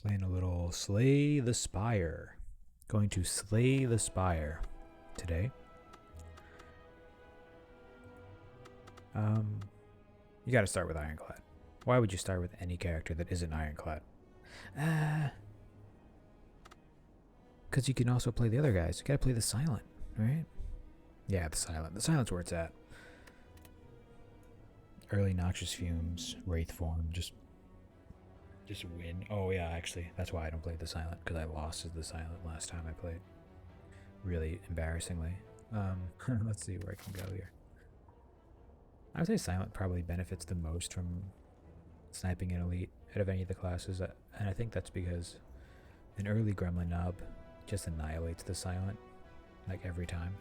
Playing a little Slay the Spire. Going to Slay the Spire today. You gotta start with Ironclad. Why would you start with any character that isn't Ironclad? Because you can also play the other guys. You gotta play the Silent, right? Yeah, the Silent. The Silent's where it's at. Early Noxious Fumes, Wraith form, just win. Oh yeah, actually, that's why I don't play the Silent, because I lost as the Silent last time I played. Really embarrassingly. Let's see where I can go here. I would say Silent probably benefits the most from sniping an elite out of any of the classes, and I think that's because an early Gremlin Nub just annihilates the Silent, like every time.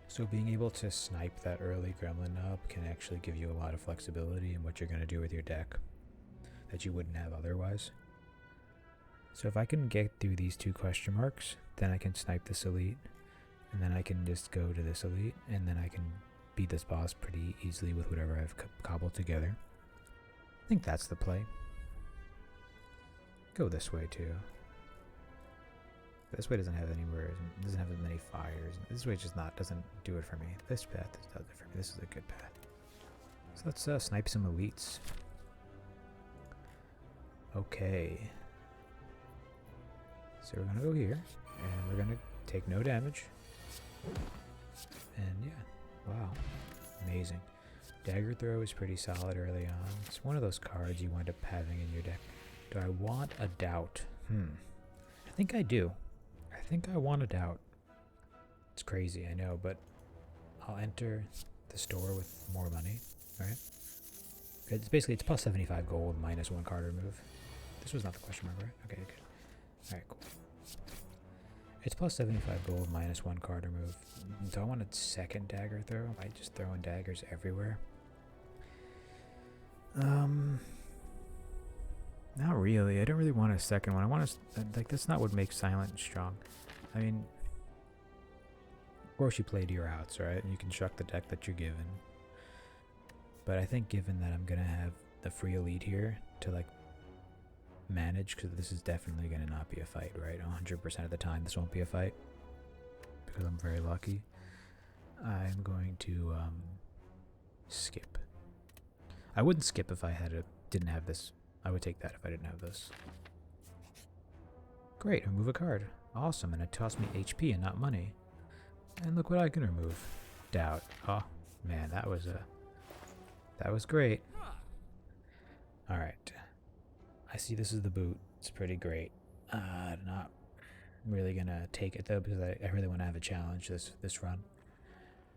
So being able to snipe that early Gremlin Nub can actually give you a lot of flexibility in what you're going to do with your deck that you wouldn't have otherwise. So if I can get through these two question marks, then I can snipe this elite, and then I can just go to this elite, and then I can beat this boss pretty easily with whatever I've cobbled together. I think that's the play. Go this way too. This way doesn't have anywhere, doesn't have as many fires. This way just doesn't do it for me. This path does it for me. This is a good path. So let's snipe some elites. Okay. So we're gonna go here, and we're gonna take no damage. And yeah, wow, amazing. Dagger Throw is pretty solid early on. It's one of those cards you wind up having in your deck. Do I want a Doubt? I think I do. I think I want a Doubt. It's crazy, I know, but I'll enter the store with more money, right? It's basically, it's plus 75 gold, minus 1 card remove. This was not the question mark, right? Okay, good. Alright, cool. It's plus 75 gold, minus 1 card remove. Do I want a second Dagger Throw? Am I just throwing daggers everywhere? Not really. I don't really want a second one. I want to, like, that's not what makes Silent strong. I mean, of course you play to your outs, right? And you construct the deck that you're given. But I think given that I'm going to have the free elite here to, like, manage, because this is definitely going to not be a fight, right? 100% of the time this won't be a fight, because I'm very lucky. I'm going to skip. I wouldn't skip if I didn't have this. I would take that if I didn't have this. Great, remove a card. Awesome, and it tossed me HP and not money. And look what I can remove. Doubt. Oh man, that was great. Alright. I see this is the boot. It's pretty great. Not really gonna take it though, because I really want to have a challenge this run.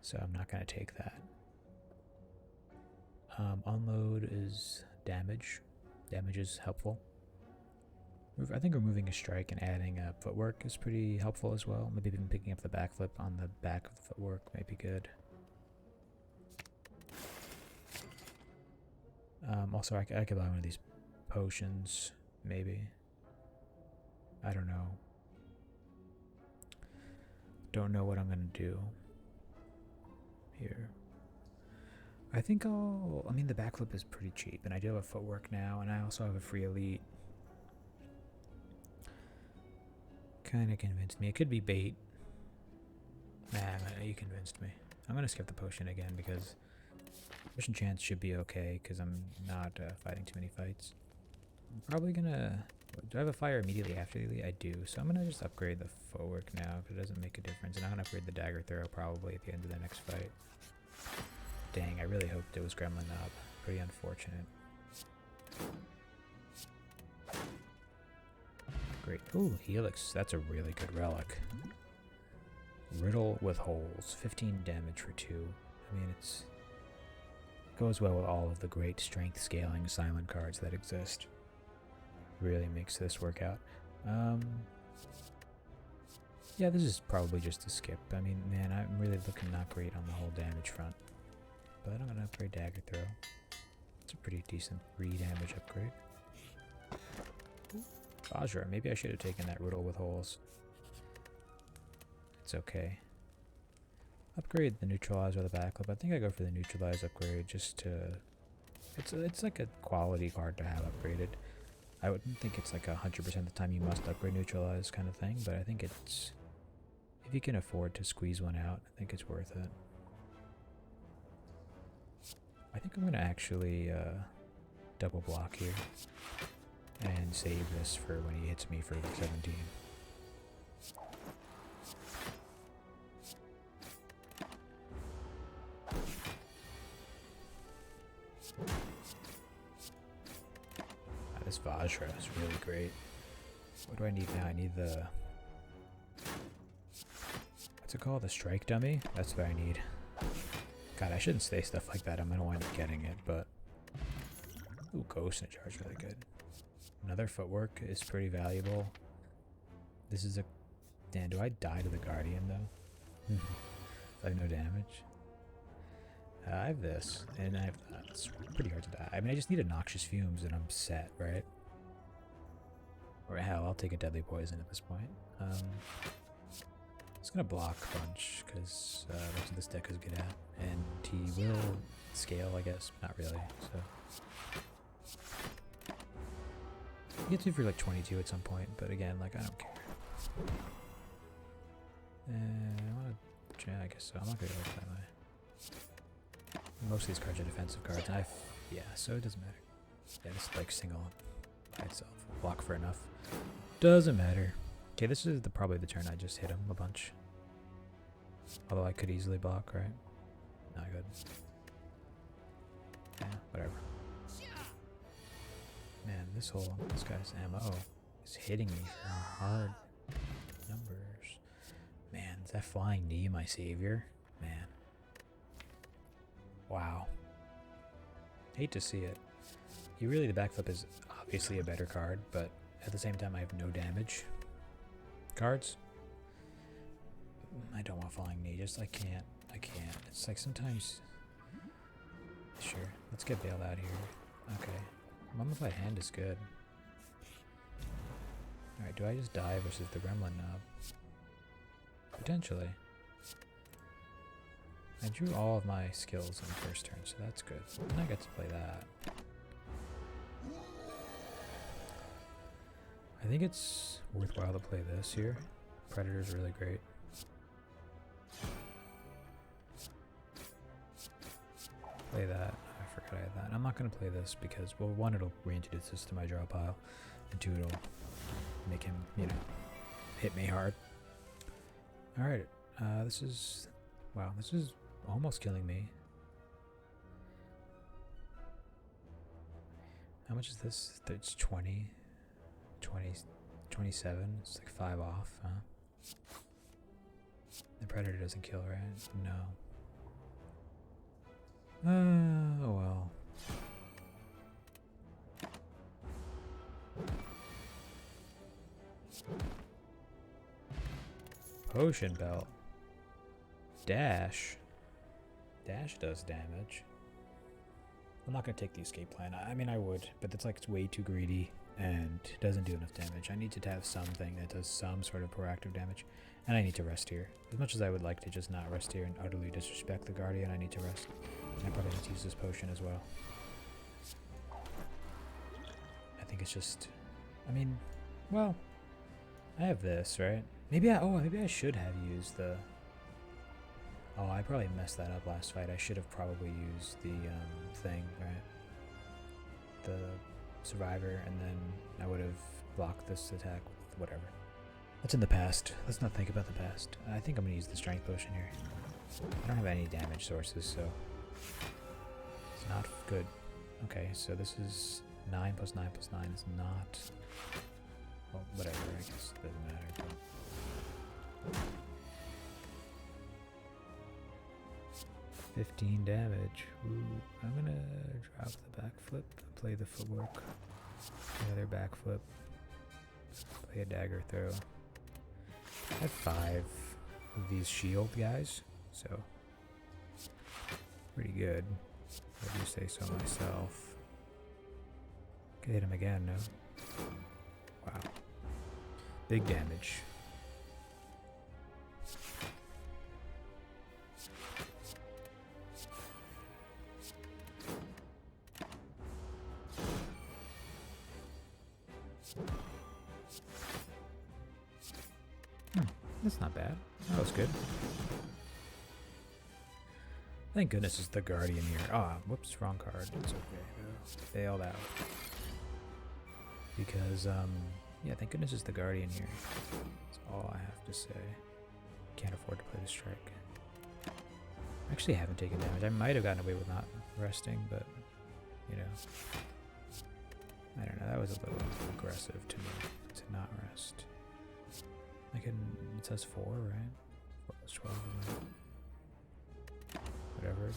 So I'm not gonna take that. Unload is damage. Damage is helpful. I think removing a strike and adding a footwork is pretty helpful as well. Maybe even picking up the backflip on the back of the footwork might be good. Also, I could buy one of these potions, maybe. I don't know. Don't know what I'm gonna do here. I think I mean, the backflip is pretty cheap, and I do have a footwork now, and I also have a free elite. Kind of convinced me. It could be bait. Nah, you convinced me. I'm gonna skip the potion again, because potion chance should be okay, because I'm not fighting too many fights. I'm probably gonna... Do I have a fire immediately after the elite? I do, so I'm gonna just upgrade the footwork now, because it doesn't make a difference, and I'm gonna upgrade the dagger throw probably at the end of the next fight. Dang, I really hoped it was Gremlin Knob. Pretty unfortunate. Great. Ooh, Helix. That's a really good relic. Riddle with holes. 15 damage for 2. I mean, goes well with all of the great strength scaling silent cards that exist. Really makes this work out. Yeah, this is probably just a skip. I mean, man, I'm really looking not great on the whole damage front. But I'm going to upgrade Dagger Throw. It's a pretty decent 3 damage upgrade. Vajra, maybe I should have taken that Riddle with holes. It's okay. Upgrade the Neutralize or the Backlip. I think I go for the Neutralize upgrade just to... It's like a quality card to have upgraded. I wouldn't think it's like 100% of the time you must upgrade neutralize kind of thing, but I think it's, if you can afford to squeeze one out, I think it's worth it. I think I'm going to actually double block here and save this for when he hits me for the 17. This Vajra is really great. What do I need now? I need the... what's it called? The strike dummy? That's what I need. God, I shouldn't say stuff like that. I'm gonna wind up getting it, but... ooh, Ghost in a Charge, really good. Another footwork is pretty valuable. This is a... damn, do I die to the Guardian, though? I have no damage. I have this, and I have that. It's pretty hard to die. I mean, I just need a Noxious Fumes, and I'm set, right? Or hell, I'll take a Deadly Poison at this point. It's gonna block a bunch, because that's what this deck is good at. And he will scale, I guess. Not really, so... he gets me for like 22 at some point, but again, like, I don't care. I wanna... yeah, I guess so. I'm not gonna go with that way. Most of these cards are defensive cards, and yeah, so it doesn't matter. Yeah, this is like single by itself. Block for enough. Doesn't matter. Okay, this is probably the turn I just hit him a bunch. Although I could easily block, right? Not good. Yeah, whatever. Man, this guy's ammo is hitting me for hard numbers. Man, is that Flying Knee my savior? Man. Wow. Hate to see it. The backflip is obviously a better card, but at the same time I have no damage. Cards? I don't want Falling Knee, just I can't. It's like sometimes... sure, let's get bailed out here. Okay. Mummified Hand is good. Alright, do I just die versus the Gremlin Knob? Potentially. I drew all of my skills on the first turn, so that's good. And I get to play that. I think it's worthwhile to play this here. Predator's really great. Play that. I forgot I had that. I'm not going to play this because, well, one, it'll reintroduce this to my draw pile, and two, it'll make him, you know, hit me hard. Alright, this is... wow, this is almost killing me. How much is this? It's 20, 27. It's like 5 off, huh? The Predator doesn't kill, right? No. Oh well. Potion Belt. Dash. Dash does damage. I'm not going to take the escape plan. I mean, I would, but it's like it's way too greedy and doesn't do enough damage. I need to have something that does some sort of proactive damage, and I need to rest here. As much as I would like to just not rest here and utterly disrespect the Guardian, I need to rest. I probably need to use this potion as well. I think it's just... I mean, well, I have this, right? Maybe I should have used the... oh, I probably messed that up last fight. I should have probably used the thing, right? The survivor, and then I would have blocked this attack with whatever. That's in the past. Let's not think about the past. I think I'm going to use the strength potion here. I don't have any damage sources, so it's not good. Okay, so this is 9 plus 9 plus 9 is not... well, whatever, I guess it doesn't matter, but... 15 damage. Ooh, I'm gonna drop the backflip, play the footwork, another backflip, play a dagger throw. I have 5 of these shield guys, so pretty good. I do say so myself. Could hit him again, no? Wow. Big damage. That's not bad. That was good. Thank goodness it's the Guardian here. Ah, whoops, wrong card. It's okay. Failed out. Because, yeah, thank goodness it's the Guardian here. That's all I have to say. Can't afford to play the strike. Actually, I haven't taken damage. I might have gotten away with not resting, but, you know. I don't know, that was a little aggressive to me, to not rest. I can, it says 4, right? 4 plus 12, whatever it is.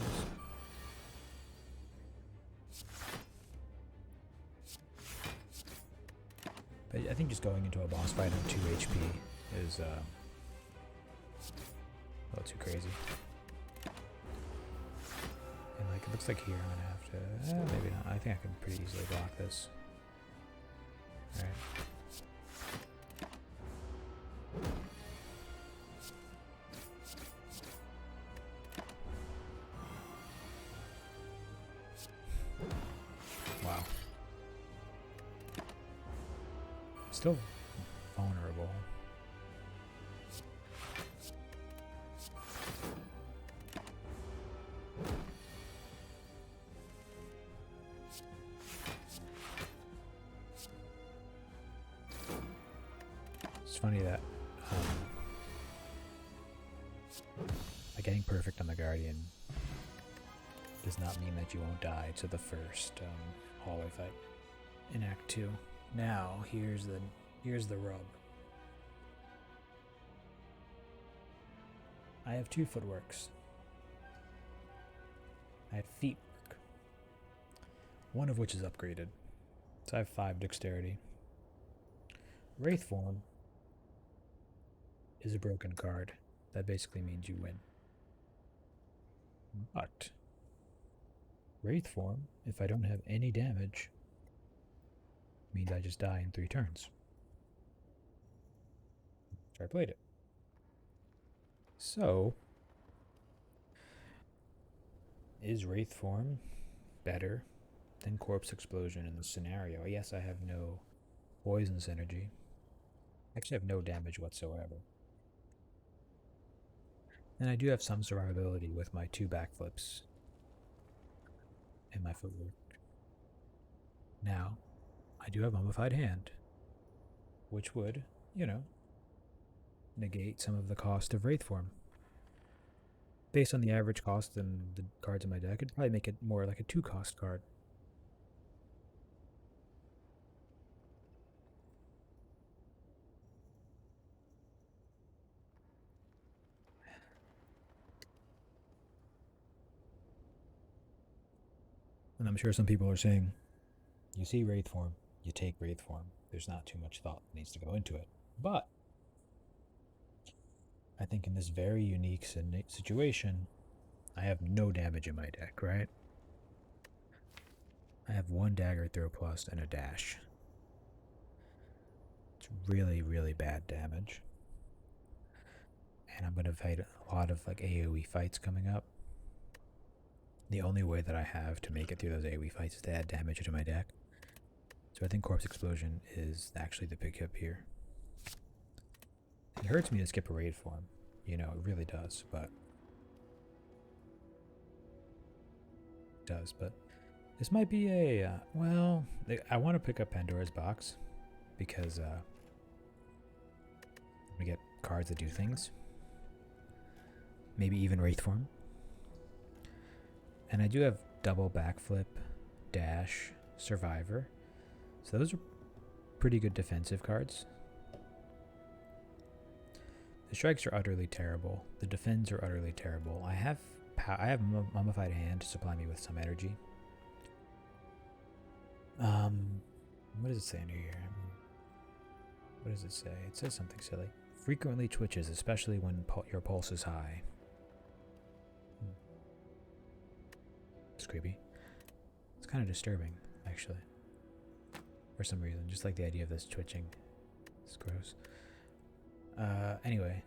But I think just going into a boss fight on 2 HP is a little too crazy. And like, it looks like here I'm gonna have to, maybe not. I think I can pretty easily block this. Alright. Wow. Still vulnerable. It's funny that like getting perfect on the Guardian does not mean that you won't die to the first hallway fight in Act 2. Now here's the rub. I have 2 footworks. I have feet work. One of which is upgraded. So I have 5 dexterity. Wraith form is a broken card. That basically means you win. But Wraith form, if I don't have any damage, means I just die in 3 turns. So I played it. So, is Wraith form better than Corpse Explosion in this scenario? Yes, I have no poison synergy. Actually, I have no damage whatsoever. And I do have some survivability with my 2 backflips and my footwork. Now, I do have Mummified Hand, which would, you know, negate some of the cost of Wraith form. Based on the average cost and the cards in my deck, it'd probably make it more like a 2-cost card. And I'm sure some people are saying, you see Wraith form, you take Wraith form. There's not too much thought that needs to go into it. But I think in this very unique situation, I have no damage in my deck, right? I have 1 dagger throw plus and a dash. It's really, really bad damage. And I'm going to fight a lot of like AoE fights coming up. The only way that I have to make it through those AoE fights is to add damage to my deck. So I think Corpse Explosion is actually the big hip here. It hurts me to skip a raid form. You know, it really does, but... It does, but... This might be a... well, I want to pick up Pandora's Box. Because, we get cards that do things. Maybe even Wraith form. And I do have double backflip, dash, survivor. So those are pretty good defensive cards. The strikes are utterly terrible. The defends are utterly terrible. I have Mummified Hand to supply me with some energy. What does it say in here? What does it say? It says something silly. Frequently twitches, especially when your pulse is high. It's creepy. It's kind of disturbing, actually. For some reason, just like the idea of this twitching. It's gross. Anyway.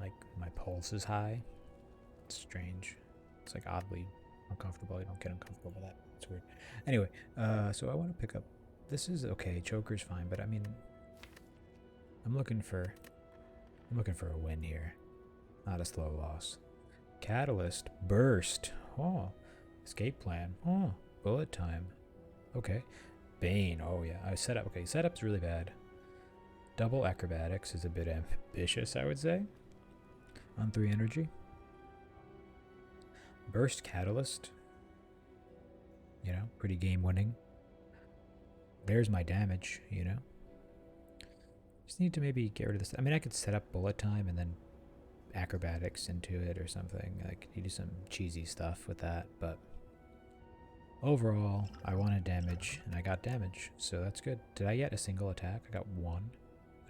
Like, my pulse is high. It's strange. It's like oddly uncomfortable. I don't get uncomfortable with that. It's weird. Anyway, so I want to pick up. This is okay. Choker's fine, but I mean, I'm looking for a win here, not a slow loss. Catalyst, burst. Oh, escape plan. Oh, bullet time. Okay, Bane. Oh yeah, I set up. Okay, setup's really bad. Double acrobatics is a bit ambitious, I would say. On 3 energy. Burst catalyst. You know, pretty game winning. There's my damage, you know. Just need to maybe get rid of this. I mean, I could set up bullet time and then acrobatics into it or something. Like, you do some cheesy stuff with that, but overall, I wanted damage and I got damage, so that's good. Did I get a single attack? I got 1,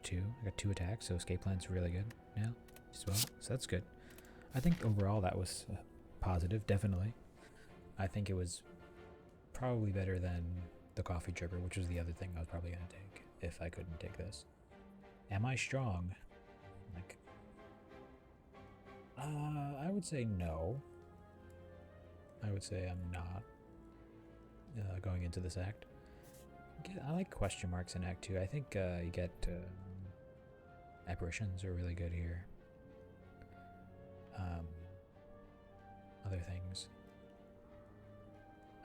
2. I got 2 attacks, so escape plan's really good now as well, so that's good. I think overall that was positive, definitely. I think it was probably better than the coffee dripper, which was the other thing I was probably going to take if I couldn't take this. Am I strong? Like, I would say no. I would say I'm not going into this act. I like question marks in Act 2. I think you get apparitions are really good here. Other things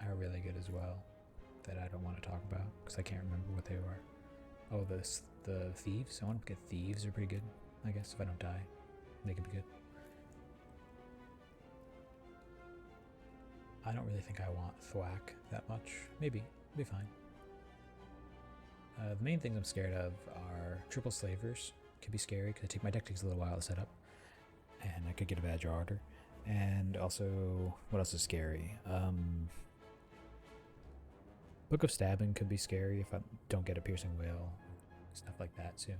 are really good as well that I don't want to talk about because I can't remember what they were. Oh, the thieves. I want to get thieves are pretty good. I guess if I don't die, they could be good. I don't really think I want thwack that much. Maybe. It'll be fine. The main things I'm scared of are triple slavers. Could be scary because my deck takes a little while to set up. And I could get a bad draw order. And also, what else is scary? Book of Stabbing could be scary if I don't get a Piercing Wail. Stuff like that soon.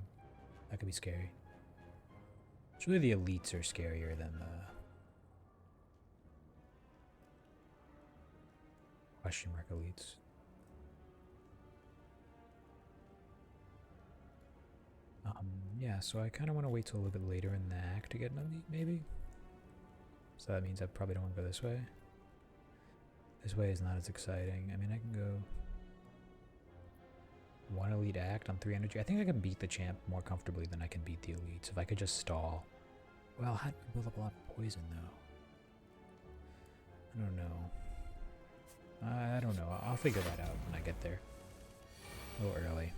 That could be scary. It's really the elites are scarier than the question mark elites. Yeah, so I kind of want to wait till a little bit later in the act to get an elite, maybe. So that means I probably don't want to go this way. This way is not as exciting. I mean, I can go 1 elite act on 3 energy. I think I can beat the champ more comfortably than I can beat the elites. If I could just stall. Well, how do I build up a lot of poison, though? I don't know. I don't know. I'll figure that out when I get there. A little early.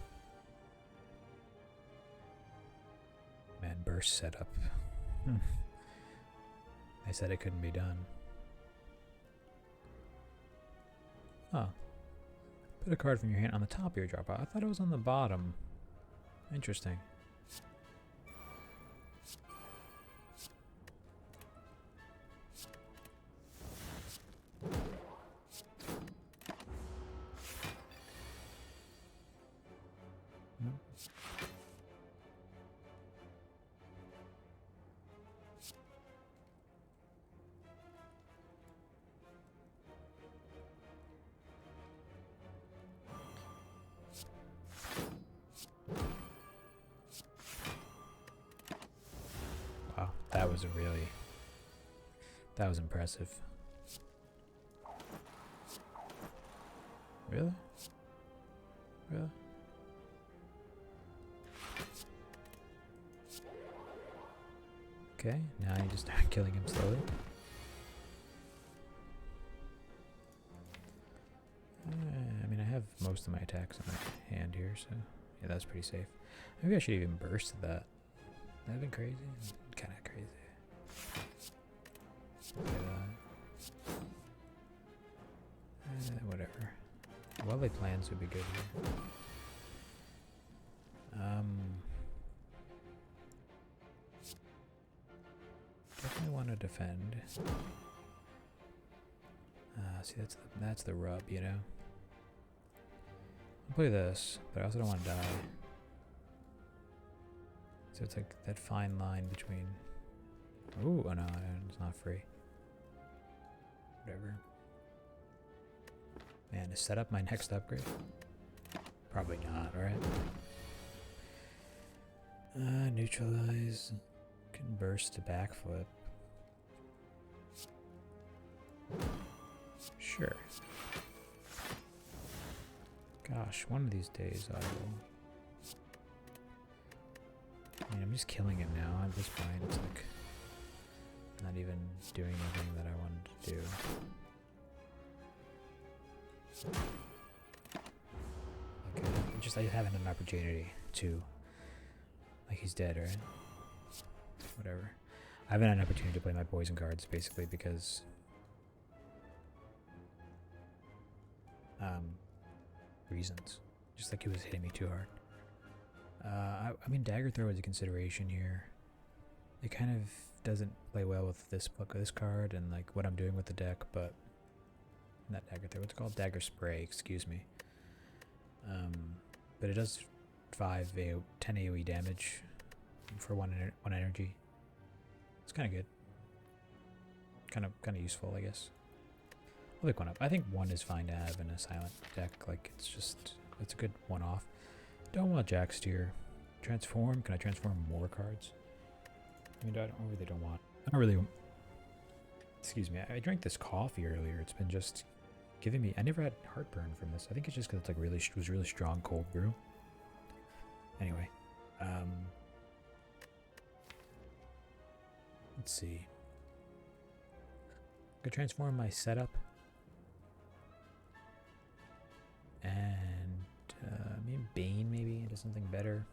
Man, burst setup. I said it couldn't be done. Oh. Put a card from your hand on the top of your drop. I thought it was on the bottom. Interesting. Wow, that was that was impressive. Really? Really? Okay, now you just start killing him slowly. I mean, I have most of my attacks in my hand here, so yeah, that's pretty safe. Maybe I should even burst that. That'd been crazy. Kind of crazy. Whatever. Well-laid plans would be good here. Definitely want to defend. See, that's the rub, you know. I'll play this, but I also don't want to die. So it's like that fine line between. Ooh, oh no, it's not free. Whatever. Man, to set up my next upgrade? Probably not, right? Neutralize. Can burst to backflip. Sure. Gosh, one of these days I will. I mean, I'm just killing him now at this point. It's like not even doing anything that I wanted to do. Like, I haven't had an opportunity to. Like, he's dead, right? Whatever. I haven't had an opportunity to play my poison cards, basically, because reasons. Just like he was hitting me too hard. I mean, dagger throw is a consideration here. It kind of doesn't play well with this card and like what I'm doing with the deck, but not dagger throw. What's it called? Dagger spray. Excuse me. But it does 10 AOE damage for one energy. It's kind of good. Kind of useful, I guess. I'll pick one up. I think one is fine to have in a silent deck. Like, it's a good one-off. Don't want Jack Steer. Transform. Can I transform more cards? I mean, I don't really. Excuse me. I drank this coffee earlier. It's been just giving me. I never had heartburn from this. I think it's just because it's like really strong cold brew. Anyway, let's see. I could transform my setup. And maybe Bane into something better.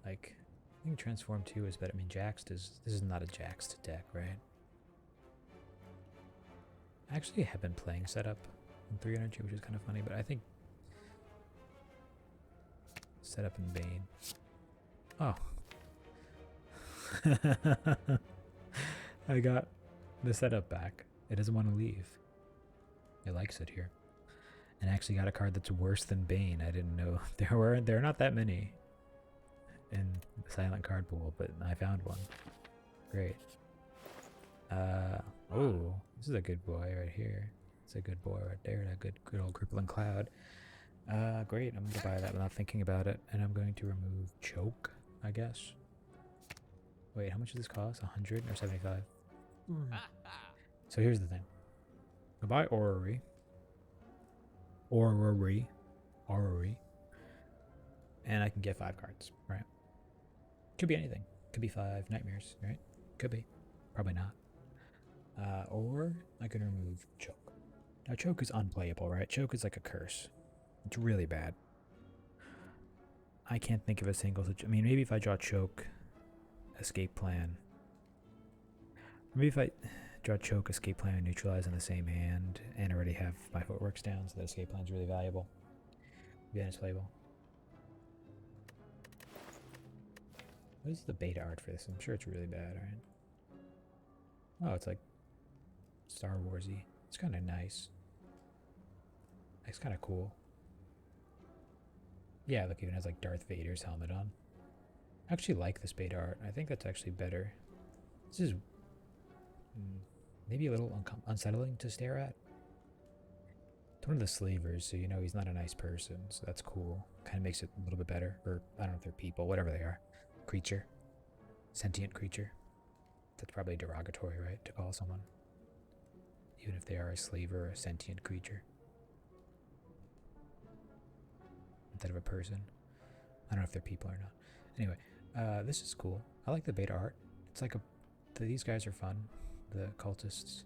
Like, I think Transform 2 is better. I mean, this is not a Jaxed deck, right? I actually have been playing setup in 3 energy, which is kind of funny, but I think setup and Bane. Oh. I got the setup back. It doesn't want to leave. It likes it here. And I actually got a card that's worse than Bane. I didn't know there are not that many in the silent card pool, but I found one. Great. Oh, this is a good boy right here. It's a good boy right there. That good old crippling cloud. Great. I'm gonna buy that without thinking about it, and I'm going to remove choke, I guess. Wait, how much does this cost? 100 or 75? So here's the thing. I'll buy Orrery. And I can get 5 cards, right? Could be anything. Could be 5 nightmares, right? Could be. Probably not. Or I can remove choke. Now choke is unplayable, right? Choke is like a curse. It's really bad. I can't think of a single I mean, maybe if I draw choke, escape plan. Maybe if I draw choke, escape plan, and neutralize in the same hand, and already have my footworks down, so the escape plan is really valuable. Then it's playable. What is the beta art for this? I'm sure it's really bad, right? Oh, it's like Star Warsy. It's kind of nice. It's kind of cool. Yeah, look, even has like Darth Vader's helmet on. I actually like this beta art. I think that's actually better. This is maybe a little unsettling to stare at. It's one of the slavers, so you know he's not a nice person, so that's cool. Kind of makes it a little bit better. Or, I don't know if they're people, whatever they are. Creature. Sentient creature. That's probably derogatory, right, to call someone. Even if they are a slaver or a sentient creature. Instead of a person. I don't know if they're people or not. Anyway, this is cool. I like the beta art. It's like these guys are fun. The cultists.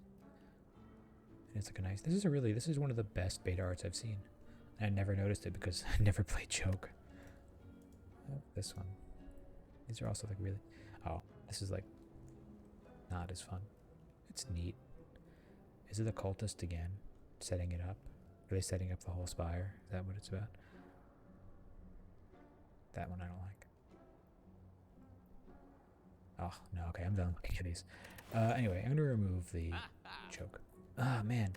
And it's like a nice. This is one of the best beta arts I've seen. And I never noticed it because I never played choke. Oh, this one. These are also like really. Oh, this is like not as fun. It's neat. Is it a cultist again? Setting it up? Are they setting up the whole spire? Is that what it's about? That one I don't like. Oh, no, okay, I'm done looking at these. Anyway, I'm going to remove the choke. Ah, man.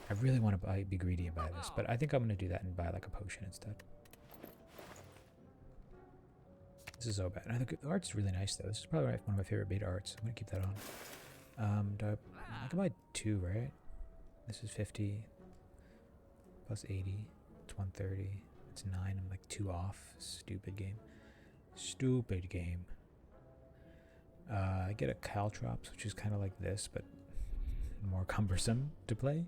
I really want to be greedy and buy this, but I think I'm going to do that and buy like a potion instead. This is so bad. And I think the art's really nice, though. This is probably one of my favorite beta arts. I'm going to keep that on. I can buy 2, right? This is 50 plus 80. It's 130. It's 9. I'm like 2 off. Stupid game. Stupid game. I get a Caltrops, which is kind of like this, but more cumbersome to play.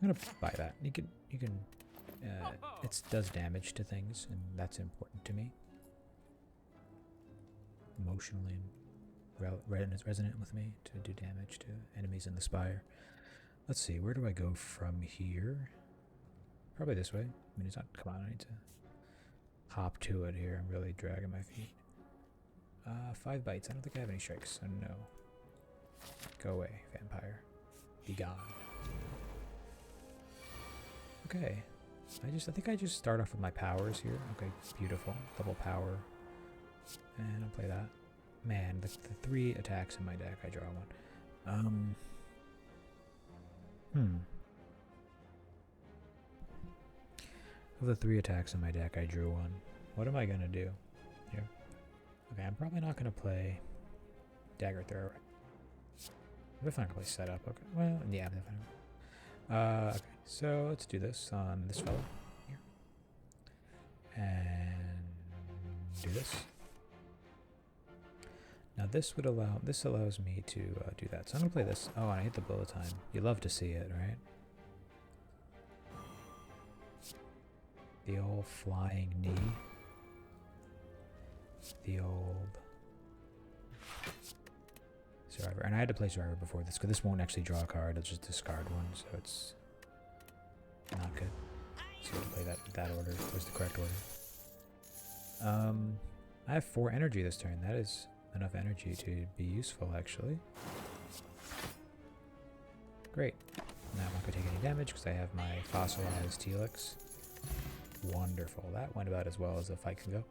I'm gonna buy that. You can it does damage to things, and that's important to me. Emotionally resonant with me to do damage to enemies in the spire. Let's see, where do I go from here? Probably this way. I mean, it's not. Come on, I need to hop to it here. I'm really dragging my feet. 5 bites. I don't think I have any strikes, so no. Go away, vampire. Be gone. Okay. I think I just start off with my powers here. Okay, beautiful. Double power. And I'll play that. Man, the 3 attacks in my deck, I draw one. Of the 3 attacks in my deck, I drew one. What am I gonna do here? Okay, I'm probably not gonna play Dagger Throw. I'm definitely gonna play Setup. Okay, well, yeah, I'm definitely. Okay, so let's do this on this fellow here, and do this. Now this allows me to do that. So I'm gonna play this. Oh, and I hit the bullet time. You love to see it, right? The old flying knee. The old Survivor. And I had to play Survivor before this, because this won't actually draw a card, it'll just discard one, so it's not good. So you have to play that order, was the correct order. I have 4 energy this turn. That is enough energy to be useful, actually. Great. Now I'm not going to take any damage, because I have my fossilized Telix. Wonderful. That went about as well as a fight can go.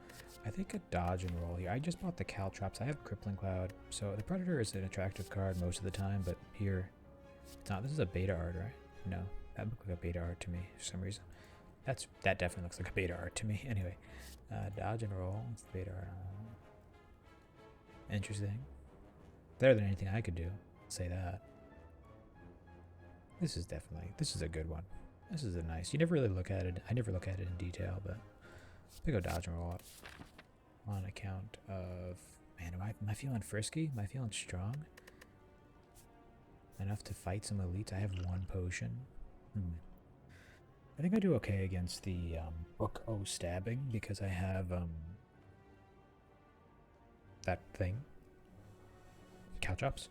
I think a dodge and roll here. I just bought the Caltrops. I have Crippling Cloud. So the Predator is an attractive card most of the time, but here it's not. This is a beta art, right? No, that looked like a beta art to me for some reason. That definitely looks like a beta art to me. Anyway, dodge and roll. It's the beta art. Interesting. Better than anything I could do. Say that. This is a good one. This is a nice. You never really look at it. I never look at it in detail, but I go dodge and roll up on account of, man, am I feeling frisky? Am I feeling strong enough to fight some elites? I have 1 potion. I think I do okay against the Book O stabbing, because I have that thing, Caltrops.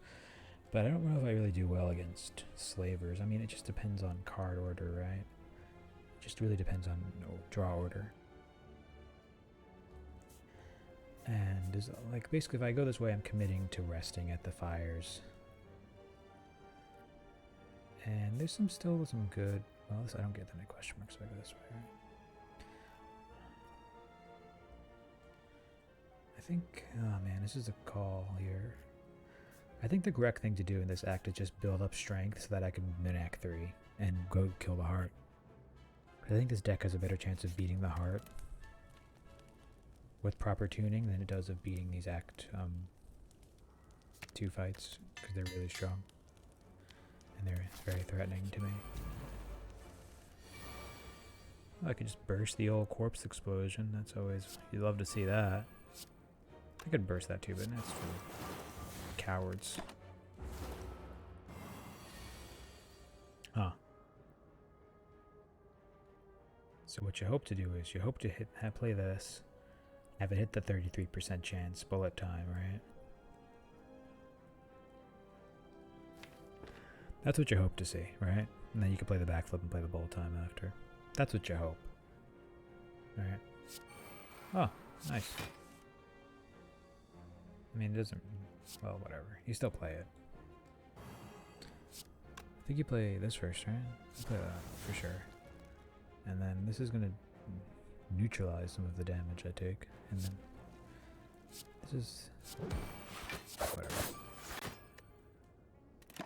But I don't know if I really do well against slavers. I mean, it just depends on card order, right? It just really depends on draw order. And is like, basically, if I go this way, I'm committing to resting at the fires. And there's still some good. Well, I don't get that many question marks, so I go this way, right? I think, oh man, this is a call here. I think the correct thing to do in this act is just build up strength so that I can min act 3 and go kill the heart. I think this deck has a better chance of beating the heart with proper tuning than it does of beating these act 2 fights, because they're really strong and they're very threatening to me. I could just burst the old corpse explosion. That's always, you love to see that. I could burst that too, but that's for cowards. Huh. So what you hope to do is you hope to play this, have it hit the 33% chance bullet time, right? That's what you hope to see, right? And then you can play the backflip and play the bullet time after. That's what you hope. Alright. Oh, nice. I mean, it doesn't... Well, whatever. You still play it. I think you play this first, right? You play that, for sure. And then this is going to neutralize some of the damage I take. And then... This is... Whatever.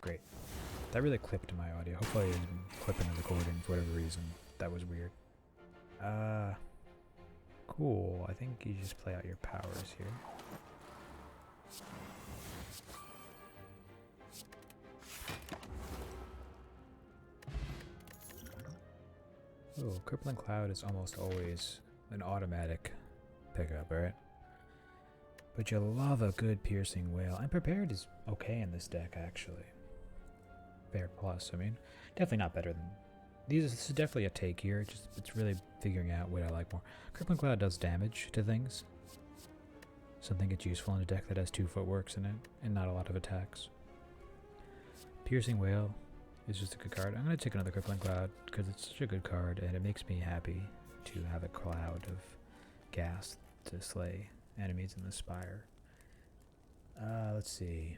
Great. That really clipped my audio. Hopefully it didn't clip in the recording for whatever reason. That was weird. Cool. I think you just play out your powers here. Oh, Crippling Cloud is almost always an automatic pickup, right? But you love a good piercing wail. And Prepared is okay in this deck, actually. Prepared Plus, I mean. Definitely not better than This is definitely a take here. It's really figuring out what I like more. Crippling Cloud does damage to things. Something gets useful in a deck that has 2 footworks in it and not a lot of attacks. Piercing Whale is just a good card. I'm going to take another Crippling Cloud because it's such a good card and it makes me happy to have a cloud of gas to slay enemies in the Spire. Let's see.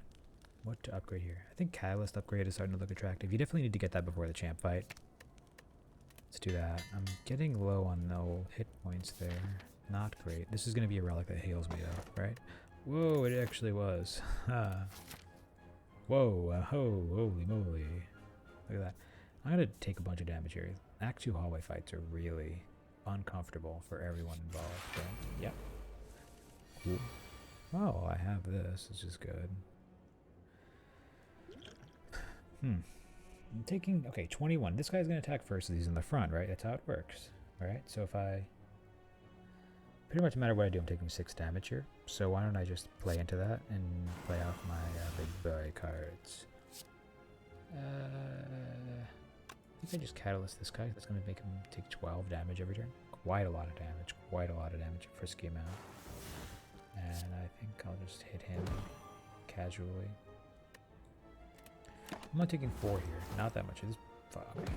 What to upgrade here? I think Catalyst upgrade is starting to look attractive. You definitely need to get that before the champ fight. Let's do that. I'm getting low on no hit points there. Not great. This is going to be a relic that heals me though, right? Whoa, it actually was. Whoa, holy moly. Look at that. I'm going to take a bunch of damage here. Act 2 hallway fights are really uncomfortable for everyone involved, right? Yep. Cool. Oh, I have this. This is good. I'm taking, okay, 21. This guy's going to attack first. He's in the front, right? That's how it works. All right, so if I, pretty much no matter what I do, I'm taking 6 damage here. So why don't I just play into that and play off my big boy cards. I think I just Catalyst this guy. That's going to make him take 12 damage every turn. Quite a lot of damage. Quite a lot of damage for Frisky amount. And I think I'll just hit him casually. I'm not taking 4 here. Not that much. Okay.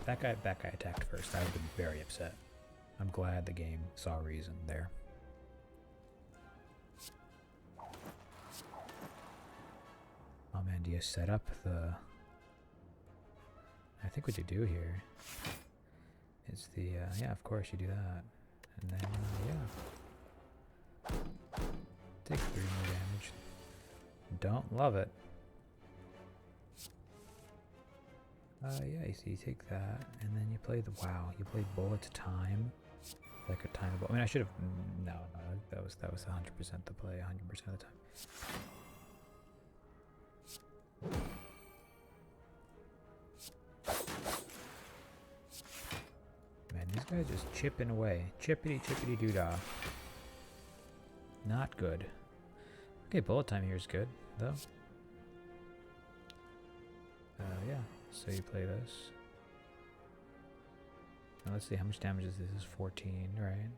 That guy attacked first. I would have been very upset. I'm glad the game saw reason there. Oh man, do you set up the... I think what you do here is the... yeah, of course you do that. And then, yeah. Take 3 more damage. Don't love it. Yeah, so you take that, and then you play the, wow, you play bullet to time, like a timeable. I mean, I should have, no, that was 100% the play, 100% of the time. Man, these guys just chipping away, chippity doo-dah. Not good. Okay, bullet time here is good, though. Yeah. So you play this. Now let's see how much damage is this. This is 14, right?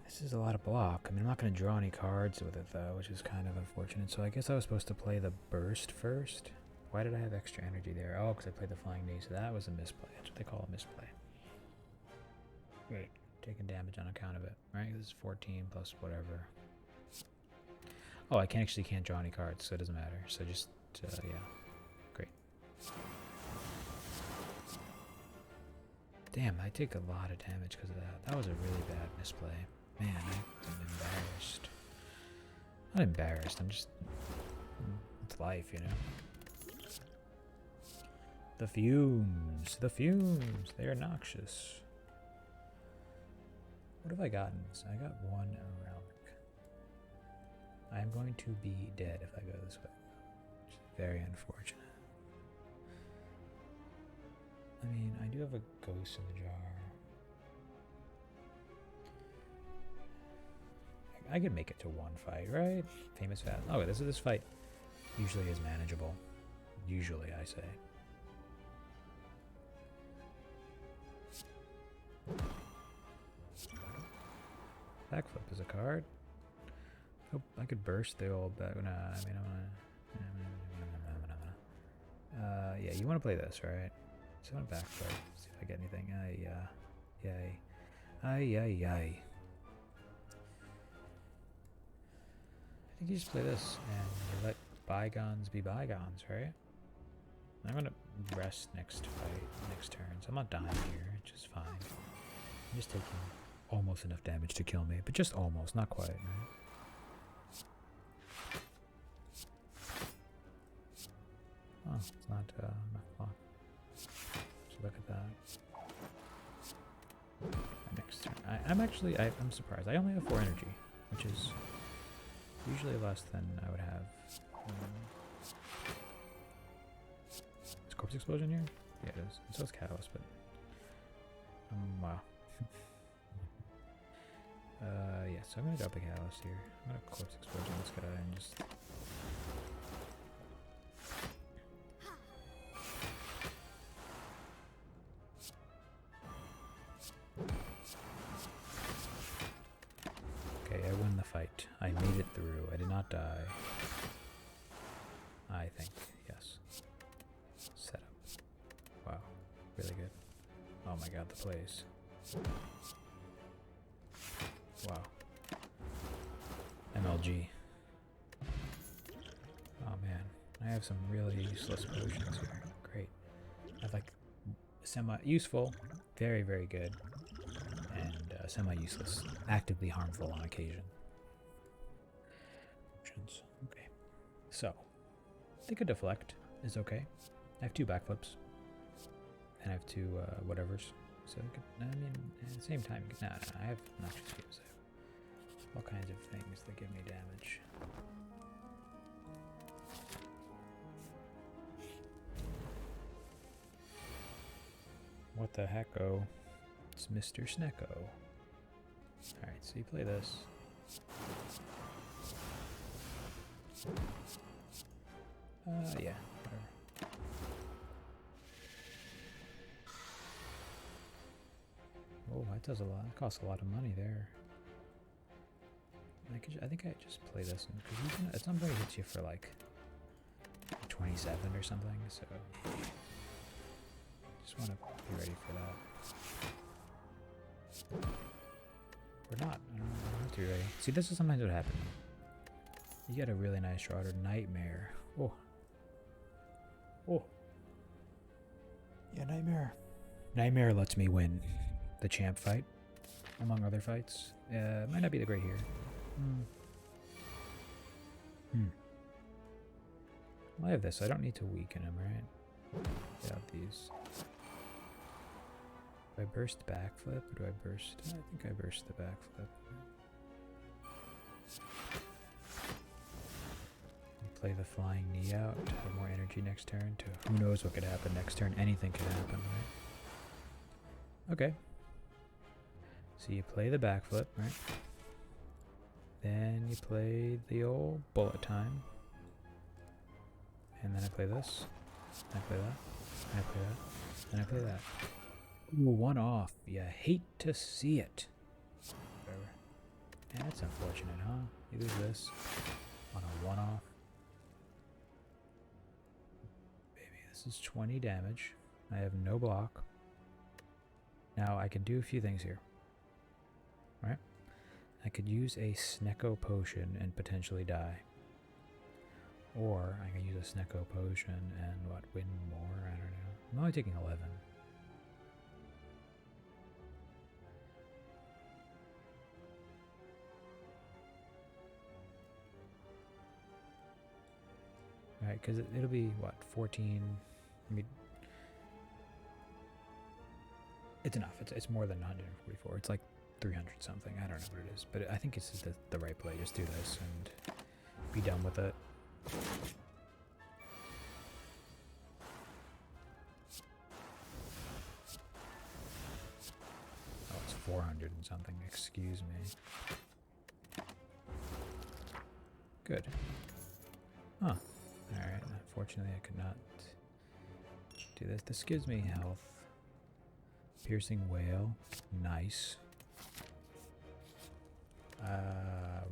This is a lot of block. I mean, I'm not going to draw any cards with it though, which is kind of unfortunate. So I guess I was supposed to play the burst first. Why did I have extra energy there? Oh, because I played the flying knee. So that was a misplay. That's what they call a misplay. Wait, taking damage on account of it, right? This is 14 plus whatever. Oh, I can't draw any cards, so it doesn't matter. So just yeah, great. Damn, I take a lot of damage because of that. That was a really bad misplay. Man, I'm embarrassed. Not embarrassed, I'm just... It's life, you know? The fumes! The fumes! They are noxious. What have I gotten? So I got 1 relic. I am going to be dead if I go this way. Very unfortunate. I mean, I do have a ghost in the jar. I could make it to 1 fight, right? Famous fast. Oh, this fight usually is manageable. Usually, I say. Backflip is a card. Oh, I could burst the old back. Nah, I mean, yeah, you want to play this, right? So I'm gonna backflip. See if I get anything. Yay. Yay. I think you just play this and you let bygones be bygones, right? I'm gonna rest next turn, so I'm not dying here, which is fine. I'm just taking almost enough damage to kill me, but just almost, not quite, right? Oh, it's not block. So look at that. Next turn. I'm surprised. I only have 4 energy, which is usually less than I would have. Is Corpse Explosion here? Yeah, it is. So is Catalyst, but... wow. Yeah, so I'm gonna drop the Catalyst here. I'm gonna Corpse Explosion this guy and just... not die. I think, yes. Setup. Wow, really good. Oh my god, the plays. Wow. MLG. Oh man, I have some really useless potions here. Great. I have like semi-useful, very, very good, and semi-useless, actively harmful on occasion. Potions. Okay. So, I think a deflect is okay. I have 2 backflips. And I have 2 whatevers. So, I mean, at the same time, no, I have noxious fumes. I have all kinds of things that give me damage. What the heck-o? It's Mr. Snecko. Alright, so you play this. Yeah, whatever. Oh, that does a lot. It costs a lot of money there. I think I just play this one because at some point it hits you for like 27 or something. So just want to be ready for that. Or not. I don't know. I'm not too ready. See, this is sometimes what happens. You get a really nice Shroud or Nightmare. Oh. Oh. Yeah, Nightmare. Nightmare lets me win the champ fight, among other fights. Might not be the great here. Well, I have this, so I don't need to weaken him, right? Get out these. Do I burst backflip, or do I burst? I think I burst the backflip. Play the flying knee out to have more energy next turn. To who knows what could happen next turn? Anything could happen, right? Okay. So you play the backflip, right? Then you play the old bullet time. And then I play this. And I play that. And I play that. And I play that. Ooh, 1 off. You hate to see it. Whatever. Yeah, that's unfortunate, huh? You lose this on a 1 off. Baby, this is 20 damage. I have no block. Now I can do a few things here. Right? I could use a Snecko potion and potentially die. Or I can use a Snecko potion and win more? I don't know. I'm only taking 11. Right, because it'll be, 14? I mean, it's enough. It's more than 144. It's like 300 something. I don't know what it is. But I think it's just the right play. Just do this and be done with it. Oh, it's 400 and something. Excuse me. Good. Huh. Alright. Unfortunately, I could not do this. This gives me health. Piercing Wail. Nice.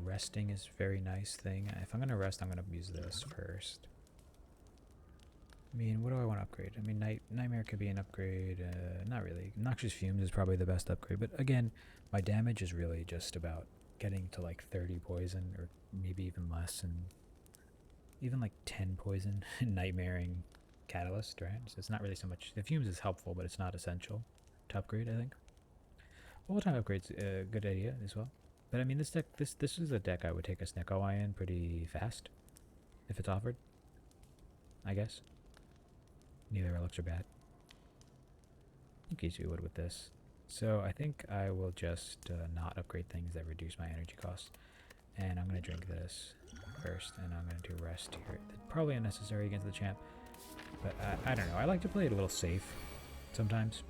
Resting is a very nice thing. If I'm going to rest, I'm going to use this first. I mean, what do I want to upgrade? I mean, Nightmare could be an upgrade. Not really. Noxious Fumes is probably the best upgrade. But again, my damage is really just about getting to like 30 poison or maybe even less. And even like 10 poison and Nightmaring Catalyst, right? So it's not really so much. The Fumes is helpful, but it's not essential to upgrade, I think. All-time upgrade's a good idea as well. But I mean, this deck, this is a deck I would take a Snecko Eye in pretty fast, if it's offered, I guess. Neither relics are bad. I think easy would with this. So I think I will just not upgrade things that reduce my energy costs. And I'm going to drink this first, and I'm going to do rest here. It's probably unnecessary against the champ, but I don't know. I like to play it a little safe sometimes.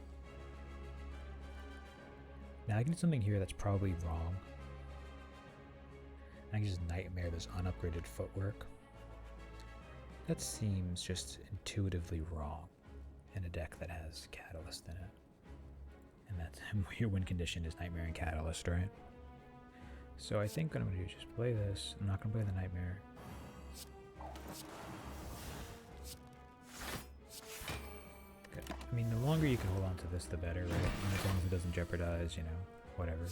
Now I can do something here that's probably wrong. I can just Nightmare this unupgraded footwork. That seems just intuitively wrong in a deck that has Catalyst in it. And that's your win condition is Nightmare and Catalyst, right? So I think what I'm going to do is just play this. I'm not going to play the Nightmare. Okay. I mean, the longer you can hold on to this, the better, right? And as long as it doesn't jeopardize, you know, whatever.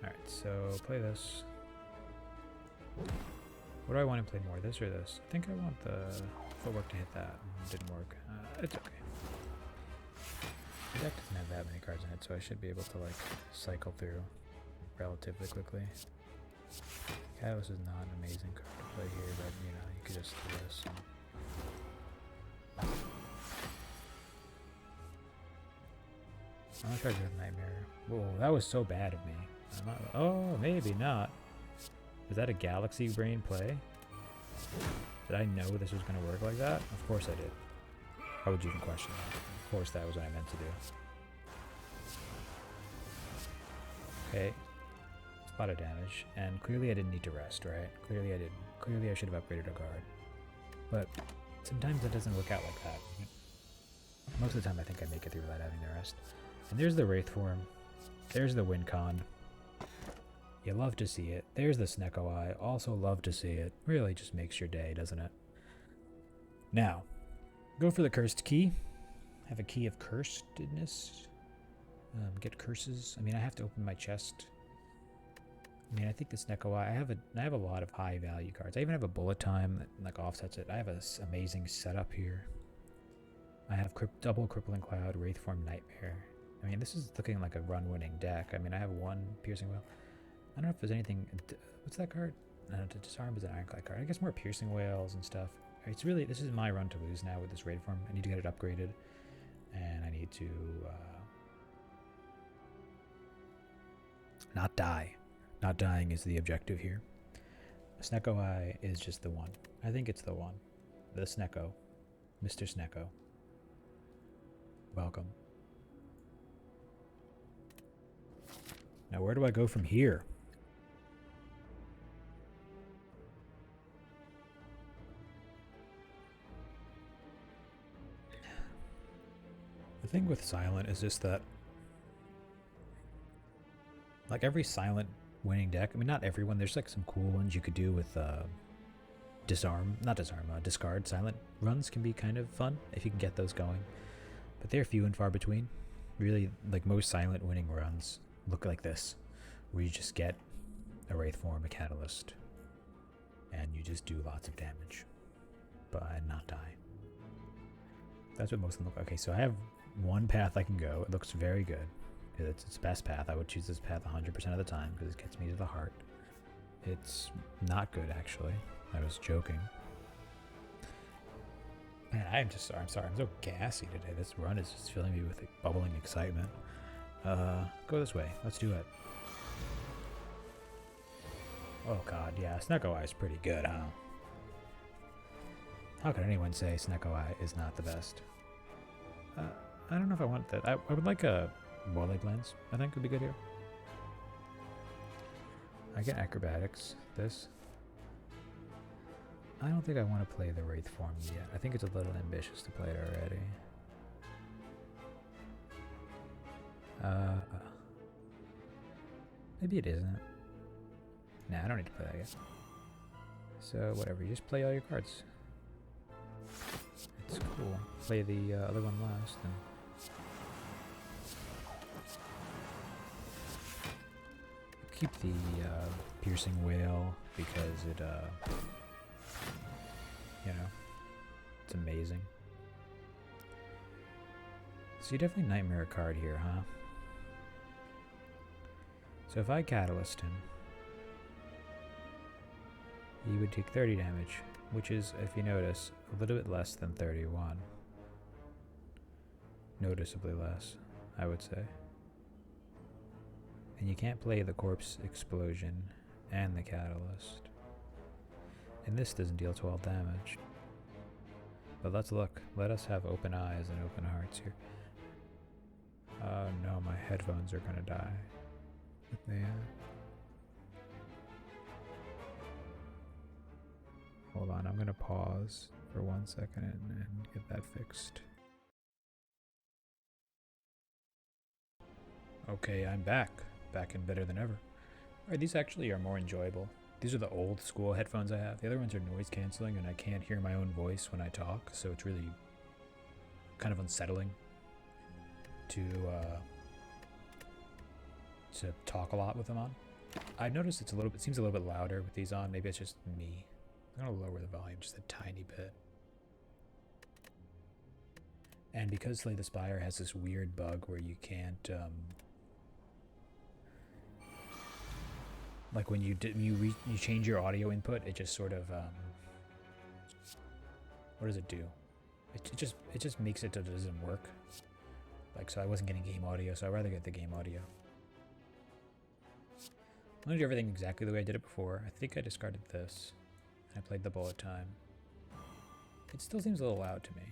Alright, so play this. What do I want to play more, this or this? I think I want the footwork to hit that. It didn't work. It's okay. The deck doesn't have that many cards in it, so I should be able to, like, cycle through relatively quickly. Catalyst is not an amazing card to play here, but, you know, you could just do this. I'm gonna try to do Nightmare. Whoa, that was so bad of me. Oh, maybe not. Is that a Galaxy Brain play? Did I know this was going to work like that? Of course I did. How would you even question that? Of course that was what I meant to do. Okay. A lot of damage. And clearly I didn't need to rest, right? Clearly I didn't. Clearly I should have upgraded a card. But sometimes it doesn't work out like that. Most of the time I think I make it through without having to rest. And there's the Wraith form. There's the win con. You love to see it. There's the Snecko Eye. Also love to see it. Really just makes your day, doesn't it? Now, go for the cursed key. Have a key of cursedness. Get curses. I mean, I have to open my chest. I mean, I think the Snecko Eye. I have a lot of high value cards. I even have a bullet time that like offsets it. I have an amazing setup here. I have double crippling cloud, wraith form, nightmare. I mean, this is looking like a run-winning deck. I mean, I have one piercing whale. I don't know if there's anything. What's that card? No, to disarm is an ironclad card. I guess more piercing whales and stuff. It's really, this is my run to lose now with this raid form. I need to get it upgraded, and I need to not die. Not dying is the objective here. Snecko Eye is just the one. I think it's the one. The Snecko, Mr. Snecko. Welcome. Now, where do I go from here? The thing with Silent is just that, like every Silent winning deck, I mean, not everyone, there's like some cool ones you could do with discard. Silent runs can be kind of fun if you can get those going, but they're few and far between. Really, like most Silent winning runs look like this, where you just get a Wraith form, a Catalyst, and you just do lots of damage, but not die. That's what most of them look like. Okay, so I have one path I can go. It looks very good. It's its best path. I would choose this path 100% of the time because it gets me to the heart. It's not good, actually. I was joking. Man, I'm sorry. I'm so gassy today. This run is just filling me with bubbling excitement. Go this way. Let's do it. Oh god, yeah. Snecko Eye is pretty good, huh? How could anyone say Snecko Eye is not the best? I don't know if I want that. I would like a Warlake Lens, I think would be good here. I get Acrobatics. This. I don't think I want to play the Wraith form yet. I think it's a little ambitious to play it already. Maybe it isn't. Nah, I don't need to play that yet. So whatever, you just play all your cards. It's cool. Play the other one last. And keep the piercing whale because it, you know, it's amazing. So you definitely nightmare a card here, huh? So if I Catalyst him, he would take 30 damage, which is, if you notice, a little bit less than 31. Noticeably less, I would say. And you can't play the Corpse Explosion and the Catalyst. And this doesn't deal 12 damage. But let's look. Let us have open eyes and open hearts here. Oh no, my headphones are gonna die. Yeah. Hold on, I'm gonna pause for 1 second and get that fixed. Okay, I'm back. Back and better than ever. Alright, these actually are more enjoyable. These are the old school headphones I have. The other ones are noise cancelling and I can't hear my own voice when I talk, so it's really kind of unsettling to talk a lot with them on. I've noticed it seems a little bit louder with these on. Maybe it's just me. I'm gonna lower the volume just a tiny bit. And because Slay the Spire has this weird bug where you can't, like when you change your audio input, it just sort of, what does it do? It just makes it so it doesn't work. Like, so I wasn't getting game audio, so I'd rather get the game audio. I'm gonna do everything exactly the way I did it before. I think I discarded this. I played the bullet time. It still seems a little loud to me.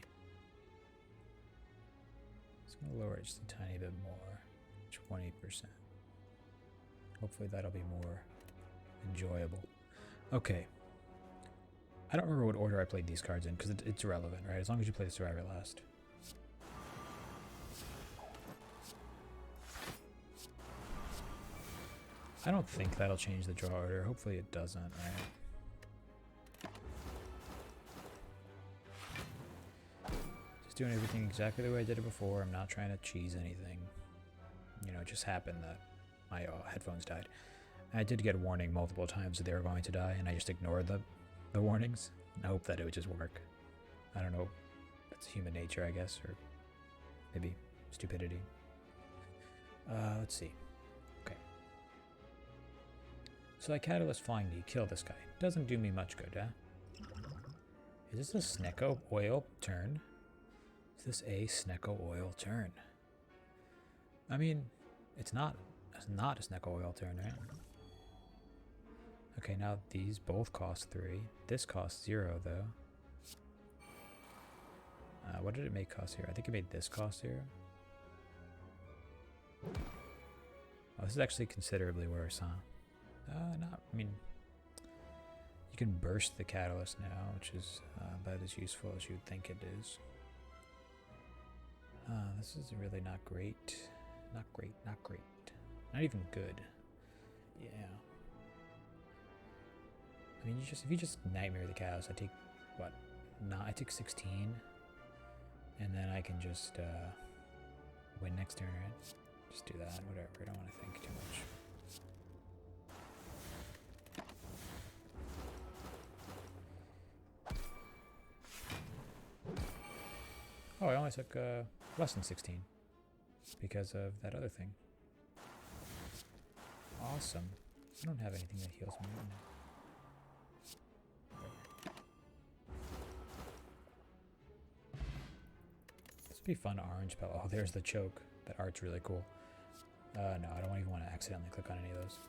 I'm gonna lower it just a tiny bit more, 20%. Hopefully that'll be more enjoyable. Okay. I don't remember what order I played these cards in because it's irrelevant, right? As long as you play the Survivor last. I don't think that'll change the draw order. Hopefully it doesn't, right? Just doing everything exactly the way I did it before. I'm not trying to cheese anything. You know, it just happened that my headphones died. And I did get a warning multiple times that they were going to die, and I just ignored the warnings. I hope that it would just work. I don't know. That's human nature, I guess, or maybe stupidity. Let's see. Okay. So I Catalyst Flying to kill this guy. Doesn't do me much good, huh? Is this a Snecko Oil turn? Is this a Snecko Oil turn? I mean, it's not a Snecko Oil turn, right? Okay, now these both cost 3. This costs 0, though. What did it make cost 0? I think it made this cost 0. Oh, this is actually considerably worse, huh? I mean, you can burst the catalyst now, which is about as useful as you'd think it is. This is really not great. Not great, not great. Not even good. Yeah. I mean, if you just nightmare the cows, I take, what? I take 16. And then I can just win next turn, right? Just do that, whatever. I don't want to think too much. Oh, I only took less than 16 because of that other thing. Awesome. I don't have anything that heals me right now. This would be fun, orange pellet. Oh, there's the choke. That art's really cool. No, I don't even want to accidentally click on any of those.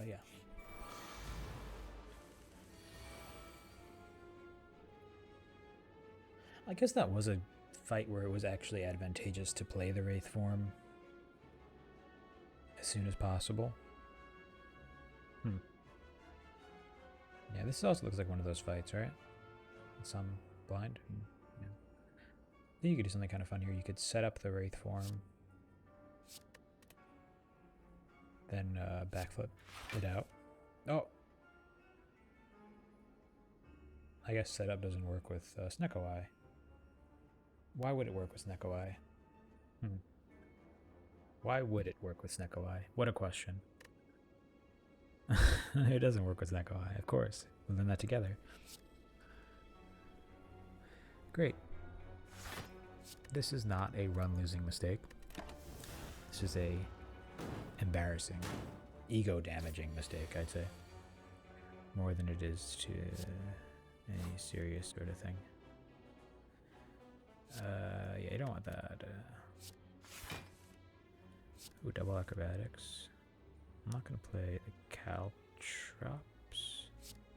Yeah. I guess that was a fight where it was actually advantageous to play the Wraith form as soon as possible. Yeah, this also looks like one of those fights, right? Some blind. Yeah. I think you could do something kind of fun here. You could set up the Wraith form, then backflip it out. Oh! I guess setup doesn't work with Snecko Eye. Why would it work with Snecko Eye? Why would it work with Snecko Eye? What a question. It doesn't work with Snecko Eye, of course. We'll learn that together. Great. This is not a run-losing mistake. This is a embarrassing, ego-damaging mistake, I'd say. More than it is to any serious sort of thing. Yeah, you don't want that. Ooh, double acrobatics. I'm not gonna play the caltrops,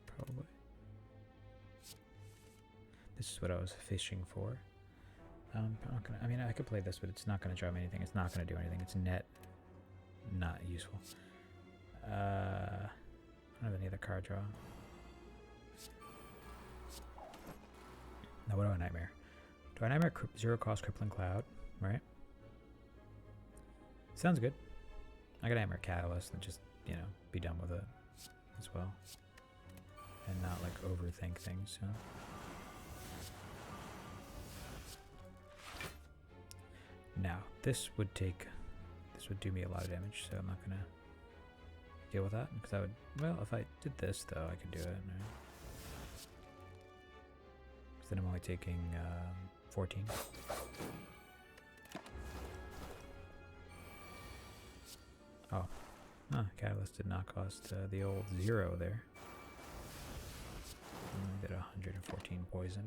probably. This is what I was fishing for. I'm not gonna, I mean, I could play this, but it's not gonna draw me anything. It's not gonna do anything. It's net not useful. I don't have any other card draw. Now, what do I nightmare? Do I nightmare 0 cost crippling cloud? Right? Sounds good. I could hammer Catalyst and just, you know, be done with it as well. And not, like, overthink things, huh? Now, this would do me a lot of damage, so I'm not gonna deal with that, because I would, well, if I did this, though, I could do it, right? Because then I'm only taking 14. Oh. Huh, Catalyst did not cost the old 0 there. Only did 114 poison.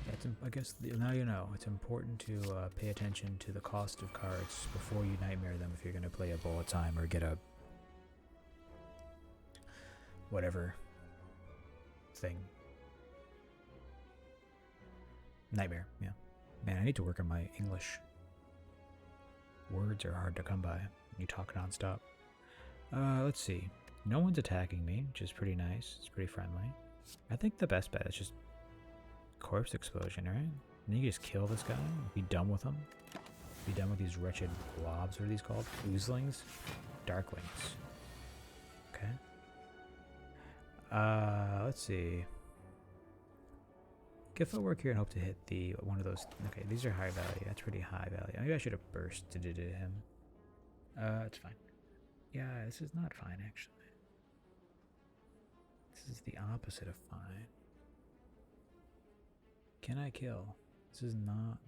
Yeah, I guess, now you know, it's important to pay attention to the cost of cards before you nightmare them if you're going to play a bullet time or get a whatever thing. Nightmare, yeah. Man, I need to work on my English. Words are hard to come by. You talk nonstop. Let's see. No one's attacking me, which is pretty nice. It's pretty friendly. I think the best bet is just corpse explosion, right? And you just kill this guy, be done with him. Be done with these wretched blobs. What are these called? Oozlings? Darklings. Okay. Let's see. If I work here and hope to hit the one of those. Okay, these are high value. That's pretty high value. Maybe I should have bursted it at him. It's fine. Yeah, this is not fine actually. This is the opposite of fine. Can I kill? This is not.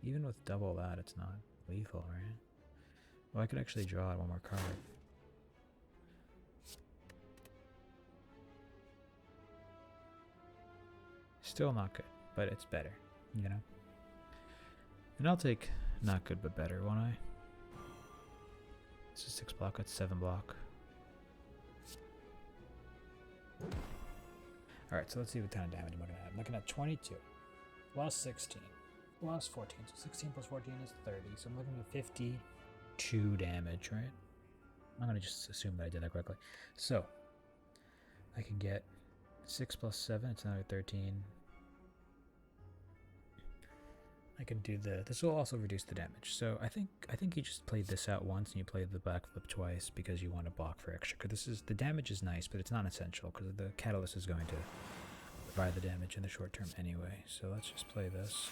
Even with double that, it's not lethal, right? Well, I could actually draw out one more card. Still not good, but it's better, you know? And I'll take not good but better, won't I? This is 6 block, that's 7 block. Alright, so let's see what kind of damage I'm going to have. I'm looking at 22. Lost 16. Lost 14. So 16 plus 14 is 30. So I'm looking at 52 damage, right? I'm going to just assume that I did that correctly. So, I can get 6 plus 7, it's another 13. I can do this will also reduce the damage. So I think you just played this out once and you played the backflip twice because you want to block for extra. Because the damage is nice, but it's not essential because the catalyst is going to provide the damage in the short term anyway. So let's just play this.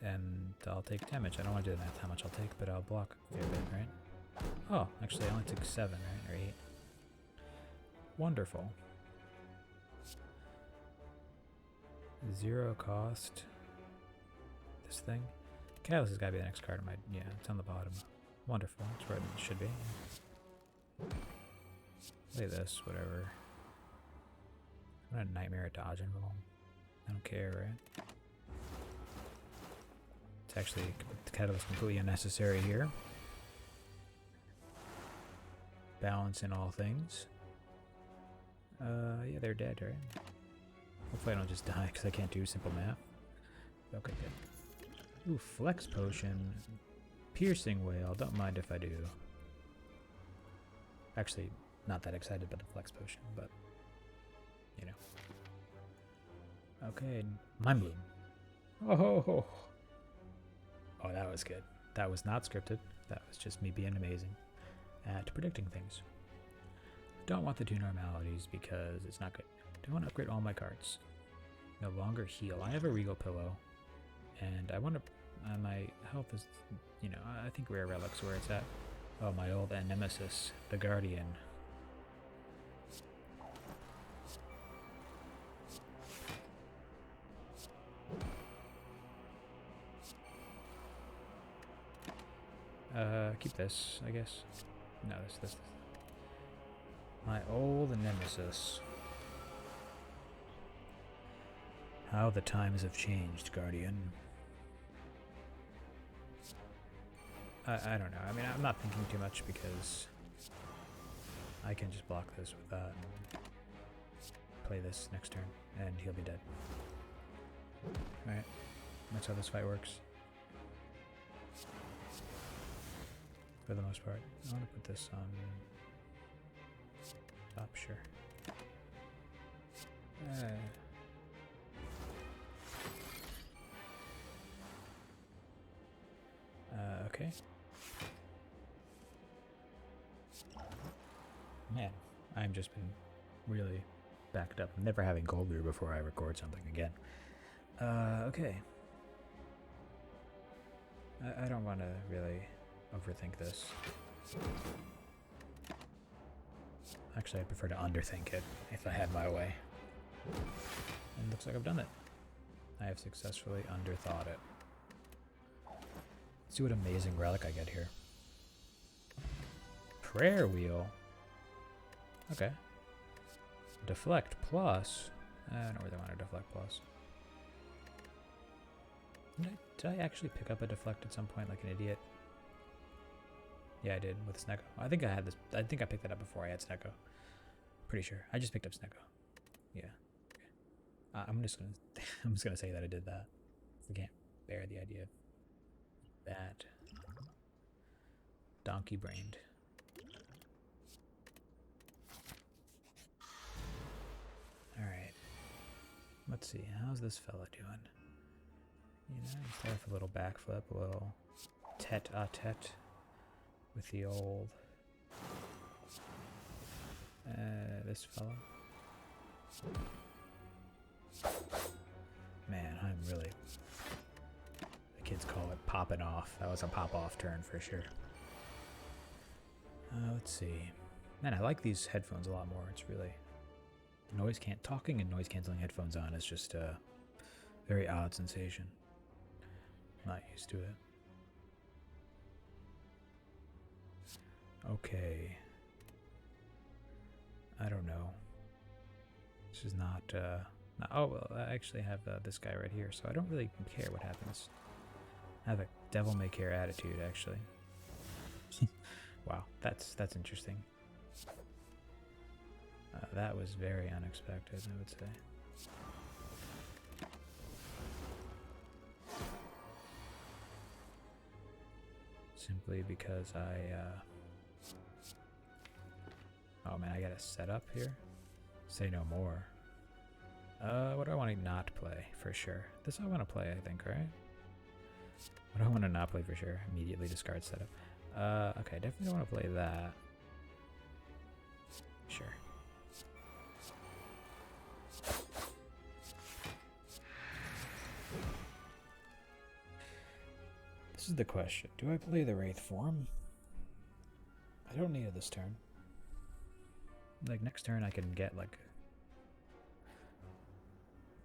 And I'll take damage. I don't want to do the math how much I'll take, but I'll block a fair bit, right? Oh, actually I only took 7, right? Or 8. Wonderful. 0 cost. This thing. Catalyst has got to be the next card in my. Yeah, it's on the bottom. Wonderful. That's where it should be. Play this, whatever. I'm gonna nightmare a dodge and roll. I don't care, right? It's actually the catalyst completely unnecessary here. Balance in all things. Yeah, they're dead, right? Hopefully I don't just die because I can't do simple math. Okay, good. Ooh, flex potion. Piercing whale. Don't mind if I do. Actually, not that excited about the flex potion, but you know. Okay, mind bloom. Oh, oh, that was good. That was not scripted. That was just me being amazing at predicting things. Don't want the 2 normalities because it's not good. I want to upgrade all my cards. No longer heal. I have a Regal Pillow, and I want to. My health is, you know, I think Rare Relic's where it's at. Oh, my old nemesis, the Guardian. Keep this, I guess. No, this. My old nemesis. How the times have changed, Guardian. I don't know. I mean, I'm not thinking too much because I can just block this with that and play this next turn, and he'll be dead. Alright, that's how this fight works. For the most part. I want to put this on top, sure. Okay. Man, I've just been really backed up. I'm never having cold brew before I record something again. Okay. I don't want to really overthink this. Actually, I prefer to underthink it if I had my way. And it looks like I've done it. I have successfully underthought it. Let's see what amazing relic I get here. Prayer wheel. Okay. Deflect plus. I don't really want a deflect plus. Did I actually pick up a deflect at some point like an idiot? Yeah, I did with Snecko. I think I had this. I think I picked that up before I had Snecko. Pretty sure. I just picked up Snecko. Yeah. Okay. I'm just gonna say that I did that. I can't bear the idea of that. Donkey brained. Alright. Let's see. How's this fella doing? You know, start with a little backflip, a little tete-a-tete with the old this fella. Man, I'm really, the kids call it popping off. That was a pop-off turn for sure. Let's see. Man, I like these headphones a lot more. It's really talking and noise canceling headphones on is just a very odd sensation. Not used to it. Okay. I don't know. This is not, oh, well, I actually have this guy right here, so I don't really care what happens. I have a devil may care attitude, actually. Wow, that's interesting. That was very unexpected, I would say. Simply because oh man, I gotta set up here. Say no more. What do I want to not play for sure? This I want to play, I think, right? What do I want to not play for sure? Immediately discard setup. Okay, definitely don't want to play that. Sure. This is the question. Do I play the Wraith form? I don't need it this turn. Like, next turn I can get, like,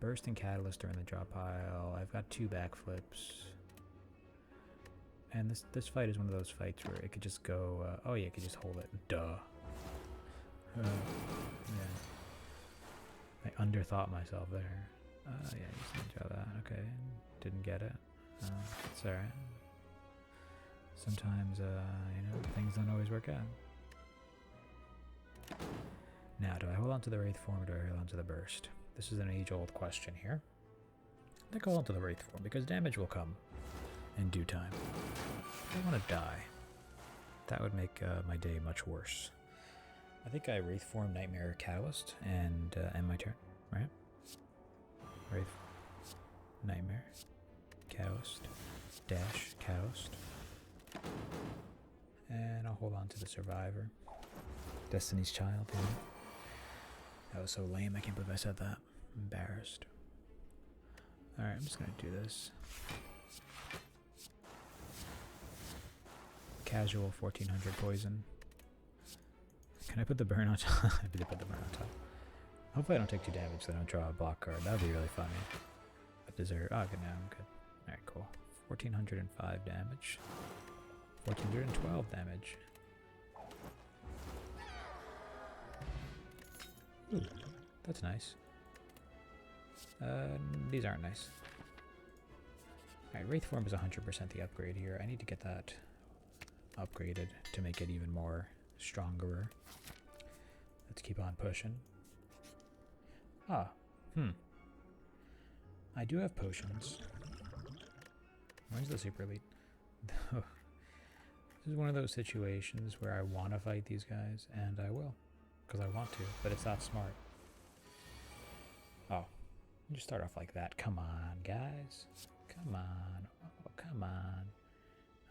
Burst and Catalyst are in the drop pile. I've got 2 backflips. And this fight is one of those fights where it could just go, oh yeah, it could just hold it. Duh. Yeah. I underthought myself there. Yeah, just need to draw that. Okay, didn't get it. It's alright. Sometimes, you know, things don't always work out. Now, do I hold on to the Wraith form or do I hold on to the Burst? This is an age-old question here. I think I'll hold on to the Wraith form because damage will come in due time. I don't want to die. That would make my day much worse. I think I Wraith form Nightmare Catalyst and end my turn, right? Wraith, Nightmare, Catalyst, dash, Catalyst. And I'll hold on to the Survivor. Destiny's Child, you know? That was so lame, I can't believe I said that. I'm embarrassed. Alright, I'm just gonna do this. Casual 1400 poison. Can I put the burn on top? I did put the burn on top. Hopefully I don't take 2 damage so I don't draw a block card. That would be really funny. I deserve. Oh, good, now I'm good. Alright, cool. 1405 damage. 1412 damage. Ooh, that's nice. These aren't nice. Alright, Wraith form is 100% the upgrade here. I need to get that upgraded to make it even more stronger. Let's keep on pushing. Ah, I do have potions. Where's the super elite? This is one of those situations where I want to fight these guys, and I will. Because I want to, but it's not smart. Oh, you just start off like that. Come on, guys. Come on. Oh, come on.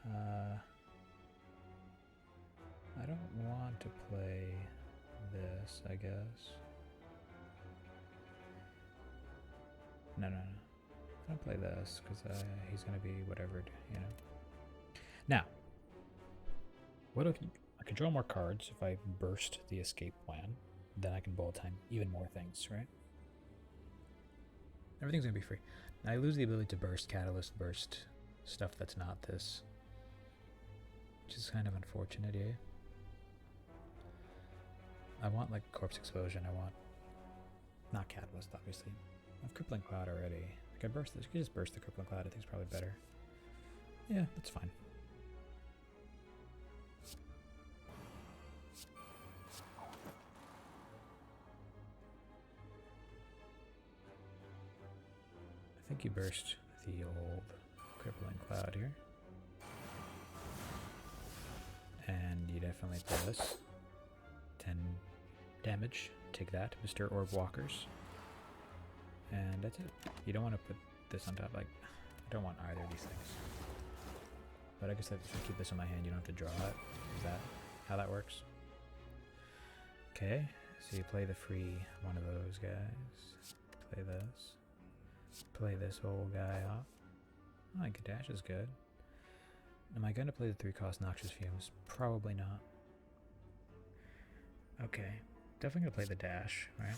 I don't want to play this, I guess. No. I don't play this, because he's going to be whatever, you know. Now, what if I can draw more cards if I burst the escape plan? Then I can bullet time even more things, right? Everything's going to be free. I lose the ability to burst catalyst, burst stuff that's not this. Which is kind of unfortunate, yeah? I want, like, Corpse Explosion. I want... Not catalyst, obviously. I have Crippling Cloud already. I could burst this. I could just burst the Crippling Cloud. I think it's probably better. Yeah, that's fine. I think you burst the old Crippling Cloud here. And you definitely play this. 10 damage. Take that, Mr. Orb Walkers. And that's it. You don't want to put this on top. Like, I don't want either of these things. But I guess if I keep this in my hand, you don't have to draw it. Is that how that works? Okay, so you play the free one of those guys. Play this. Play this whole guy off. Oh, Gadash is good. Am I going to play the 3-cost Noxious Fumes? Probably not. Okay, definitely going to play the dash, right?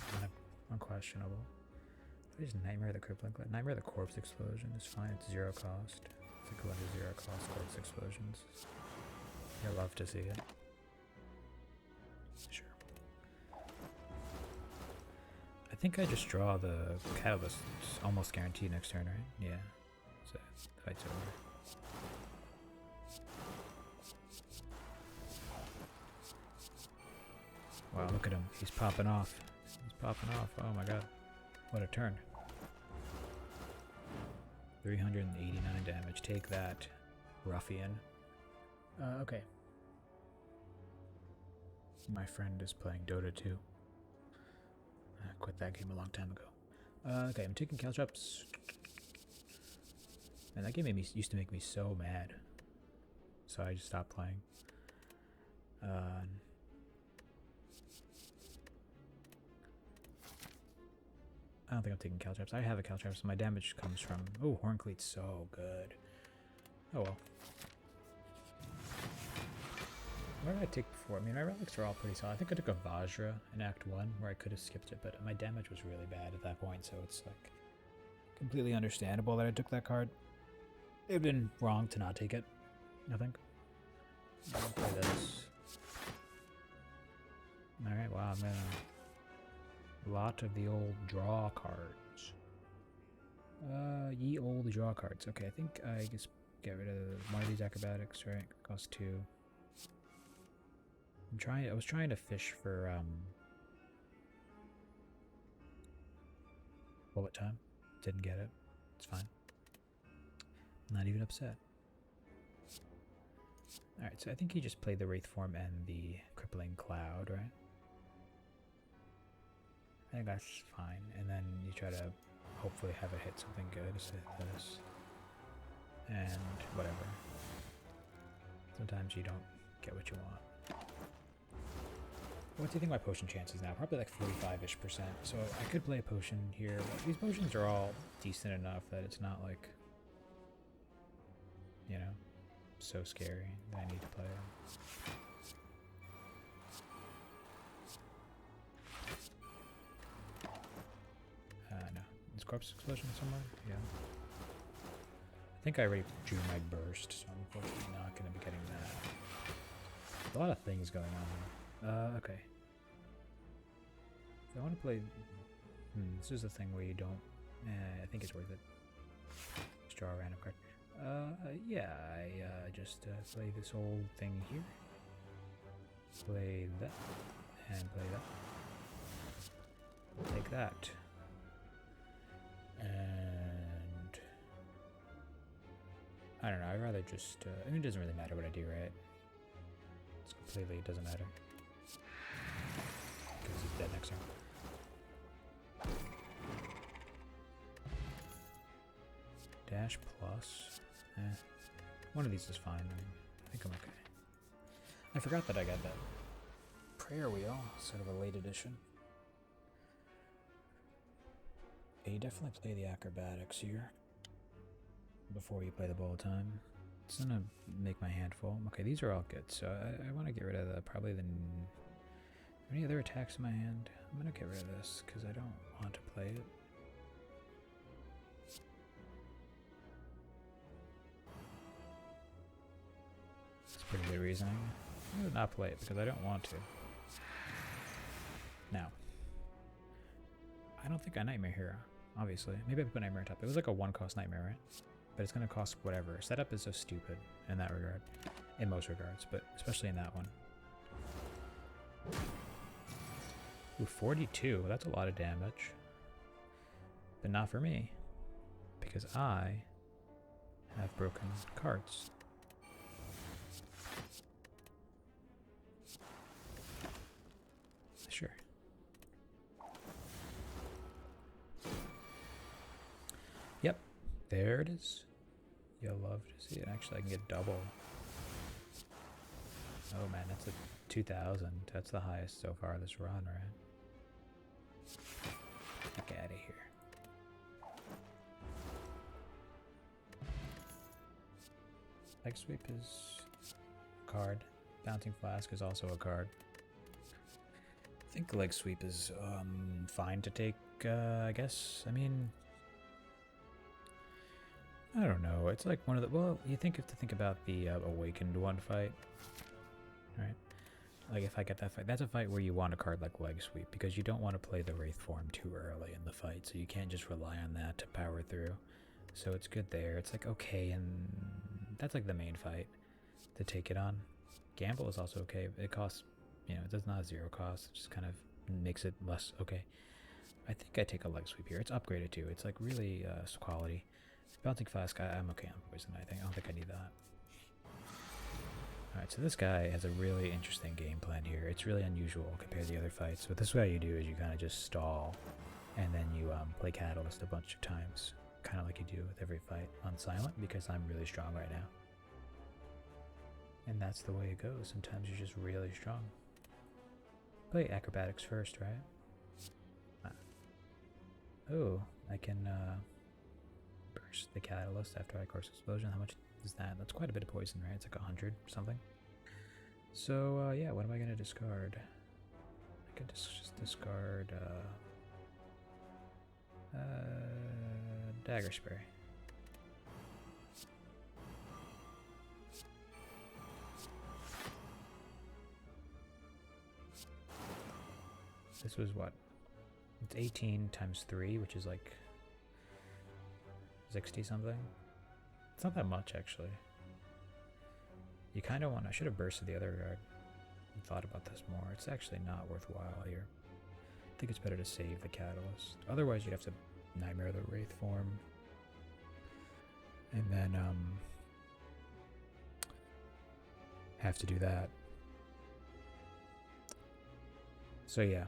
Unquestionable. I just Nightmare the Crippling Cloud. Nightmare the Corpse Explosion is fine. It's 0 cost. It's a good 0 cost Corpse Explosions. I love to see it. Sure. I think I just draw the Catalyst. It's almost guaranteed next turn, right? Yeah. So the fight's over. Wow, look at him. He's popping off. He's popping off. Oh my god. What a turn. 389 damage. Take that, ruffian. Okay. My friend is playing Dota 2. I quit that game a long time ago. Okay, I'm taking Caltrops. And that game used to make me so mad. So I just stopped playing. I don't think I'm taking Caltrops. I have a Caltrops, so my damage comes from... Oh, Horncleat's so good. Oh well. What did I take before? I mean, my relics are all pretty solid. I think I took a Vajra in Act 1, where I could have skipped it, but my damage was really bad at that point, so it's like... completely understandable that I took that card. It would have been wrong to not take it, I think. I'll play this. Alright, wow, I'm gonna... lot of the old draw cards. Ye old draw cards. Okay, I think I just get rid of one of these acrobatics, right? Cost 2. I was trying to fish for bullet time. Didn't get it. It's fine. Not even upset. Alright, so I think you just play the Wraith form and the Crippling Cloud, right? I think that's fine, and then you try to hopefully have it hit something good, so this, and whatever. Sometimes you don't get what you want. What do you think my potion chances now? Probably like 45-ish%, so I could play a potion here, but these potions are all decent enough that it's not like, you know, so scary that I need to play them. No. Is Corpse Explosion somewhere? Yeah. I think I already drew my burst, so I'm unfortunately not going to be getting that. A lot of things going on here. Okay. If I want to play... this is the thing where you don't... I think it's worth it. Just draw a random card. Yeah, I just play this whole thing here. Play that. And play that. Take that. And I don't know, I'd rather just I mean, it doesn't really matter what I do, right? It's completely, it doesn't matter because he's dead next turn. Dash plus One of these is fine. I think I'm okay. I forgot that I got that prayer wheel, sort of a late edition. Yeah, you definitely play the acrobatics here before you play the bowl time. It's gonna make my hand full. Okay, these are all good, so I want to get rid of probably the... Any other attacks in my hand? I'm gonna get rid of this because I don't want to play it. That's pretty good reasoning. I'm gonna not play it because I don't want to. Now, I don't think I Nightmare here, obviously. Maybe I put Nightmare on top. It was like a 1-cost Nightmare, right? But it's gonna cost whatever. Setup is so stupid in that regard. In most regards, but especially in that one. Ooh, 42. That's a lot of damage. But not for me. Because I have broken cards. Sure. Yep. There it is. You'll love to see it. Actually, I can get double. Oh man, that's a 2,000. That's the highest so far this run, right? Get out of here. Leg sweep is a card. Bouncing flask is also a card. I think leg sweep is fine to take, I guess. I mean, I don't know. It's like one of the... Well, you have to think about the Awakened one fight, right? Like if I get that fight, that's a fight where you want a card like leg sweep because you don't want to play the wraith form too early in the fight, so you can't just rely on that to power through. So it's good there. It's like okay, and that's like the main fight to take it on. Gamble is also okay. It costs, you know, it does not 0 cost. It just kind of makes it less okay. I think I take a leg sweep here. It's upgraded too. It's like really quality. Bouncing flask, I'm okay on poison. I don't think I need that. Alright, so this guy has a really interesting game plan here. It's really unusual compared to the other fights. But this way you do is you kind of just stall, and then you play Catalyst a bunch of times. Kind of like you do with every fight on Silent, because I'm really strong right now. And that's the way it goes. Sometimes you're just really strong. Play Acrobatics first, right? Oh, I can burst the Catalyst after I Course Explosion. How much is that? That's quite a bit of poison, right? It's like 100 or something. So, yeah, what am I going to discard? I could just discard Dagger Spray. This was what? It's 18 times 3, which is like 60 something. It's not that much, actually. You kind of want... I should have bursted the other guard and thought about this more. It's actually not worthwhile here. I think it's better to save the Catalyst. Otherwise, you'd have to Nightmare the Wraith form. And then, have to do that. So, yeah.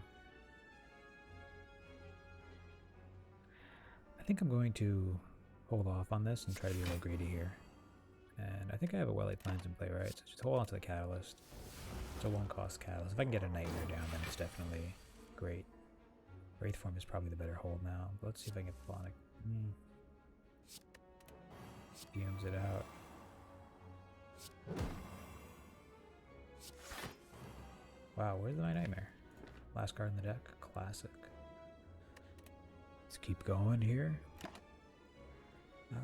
I think I'm going to hold off on this and try to be a little greedy here. And I think I have a well-laid plans in play, right? So just hold on to the Catalyst. It's a 1-cost Catalyst. If I can get a Nightmare down, then it's definitely great. Wraith form is probably the better hold now. But let's see if I can get the Blonic. Fumes it out. Wow, where's my Nightmare? Last card in the deck. Classic. Let's keep going here.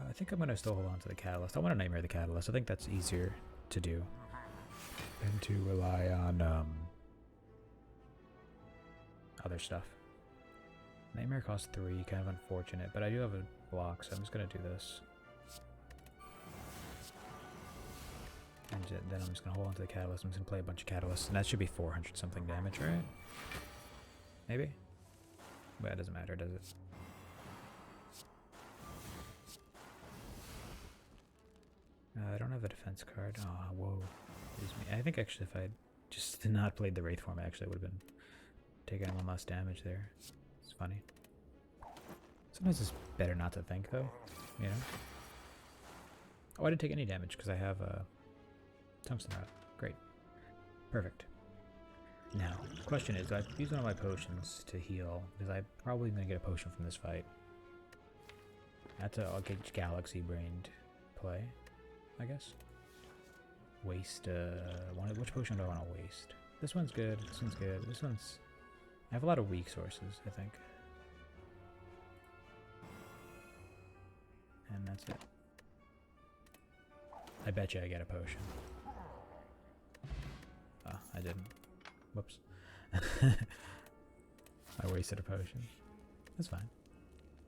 I think I'm going to still hold on to the Catalyst. I want to Nightmare the Catalyst. I think that's easier to do than to rely on other stuff. Nightmare costs 3, kind of unfortunate, but I do have a block, so I'm just going to do this. And then I'm just going to hold on to the Catalyst. I'm just going to play a bunch of Catalysts, and that should be 400 something damage, right? Maybe? Well, it doesn't matter, does it? I don't have a defense card. Oh, whoa. I think actually if I just did not played the Wraith form, I actually would have been taking 1 less damage there. It's funny. Sometimes it's better not to think, though, you know? Oh, I didn't take any damage because I have a tungsten rod. Great. Perfect. Now, the question is, do I use one of my potions to heal? Because I'm probably going to get a potion from this fight. That's a galaxy-brained play, I guess. Waste, which potion do I want to waste? This one's good, this one's good, this one's... I have a lot of weak sources, I think. And that's it. I bet you I get a potion. Oh, I didn't. Whoops. I wasted a potion. That's fine.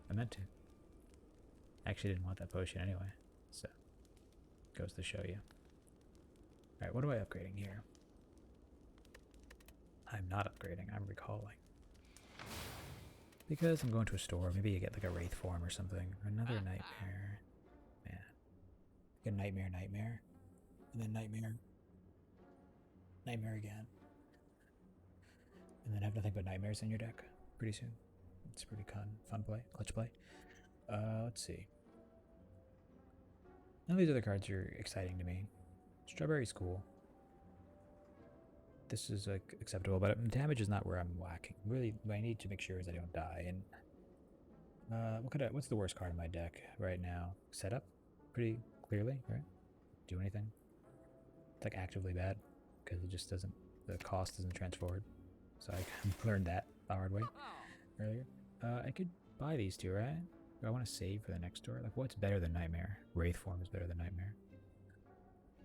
I meant to. I actually didn't want that potion anyway, so goes to show you. Alright, what am I upgrading here? I'm not upgrading, I'm recalling. Because I'm going to a store, maybe you get like a wraith form or something. Or another nightmare. Man. Get nightmare. And then nightmare. Nightmare again. And then have nothing but nightmares in your deck pretty soon. It's pretty fun play, clutch play. Let's see. None of these other cards are exciting to me. Strawberry's cool. This is like acceptable, but damage is not where I'm lacking. Really, what I need to make sure is I don't die. And what's the worst card in my deck right now? Setup, pretty clearly, right? Do anything? It's like actively bad because it just doesn't. The cost doesn't transform. So I learned that the hard way earlier. I could buy these two, right? Do I want to save for the next store? Like, what's better than Nightmare? Wraith form is better than Nightmare.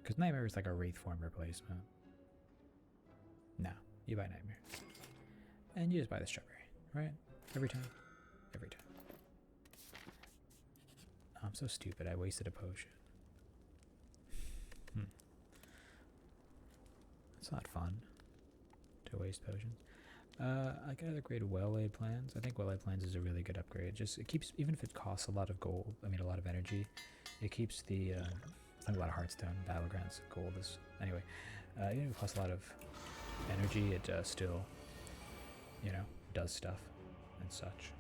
Because Nightmare is like a Wraith form replacement. No, you buy Nightmare. And you just buy the Strawberry, right? Every time. Every time. Oh, I'm so stupid. I wasted a potion. It's not fun to waste potions. I could upgrade well-laid plans. I think well-laid plans is a really good upgrade. Just it keeps, even if it costs a lot of gold, I mean a lot of energy, it keeps the it's like a lot of Hearthstone battlegrounds. Gold is anyway. Even if it costs a lot of energy, it still, you know, does stuff and such.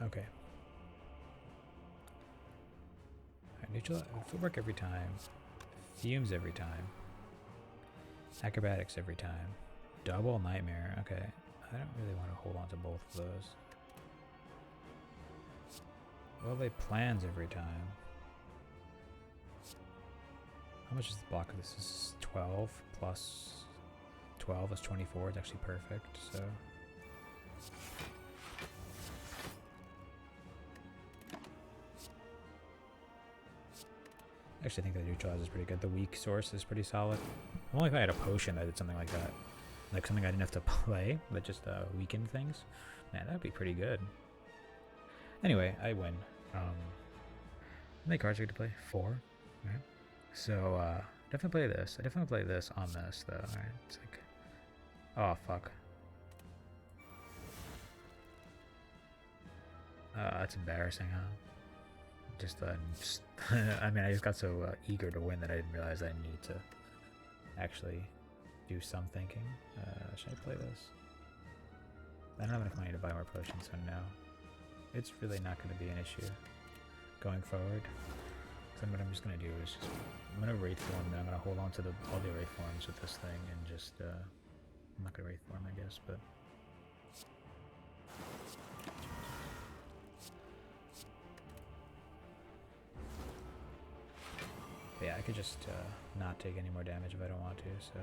Okay. Alright, neutral footwork every time. Fumes every time. Acrobatics every time. Double nightmare. Okay. I don't really want to hold on to both of those. Well, they plans every time. How much is the block of this? This is 12 plus 12 is 24. It's actually perfect, so. I actually think the neutralize is pretty good. The weak source is pretty solid. Only if I had a potion that did something like that. Like something I didn't have to play, that just weakened things. Man, that'd be pretty good. Anyway, I win. How many cards are we to play? 4. Right. So, definitely play this. I definitely play this on this, though. Alright, it's like... Oh, fuck. That's embarrassing, huh? Just I mean, I just got so eager to win that I didn't realize I needed to actually do some thinking. Should I play this? I don't have enough money to buy more potions, so no. It's really not going to be an issue going forward. So what I'm just going to do is just, I'm going to wraith form, then I'm going to hold on to all the wraith forms with this thing and just, I'm not going to wraith form, I guess, but... Yeah, I could just not take any more damage if I don't want to, so...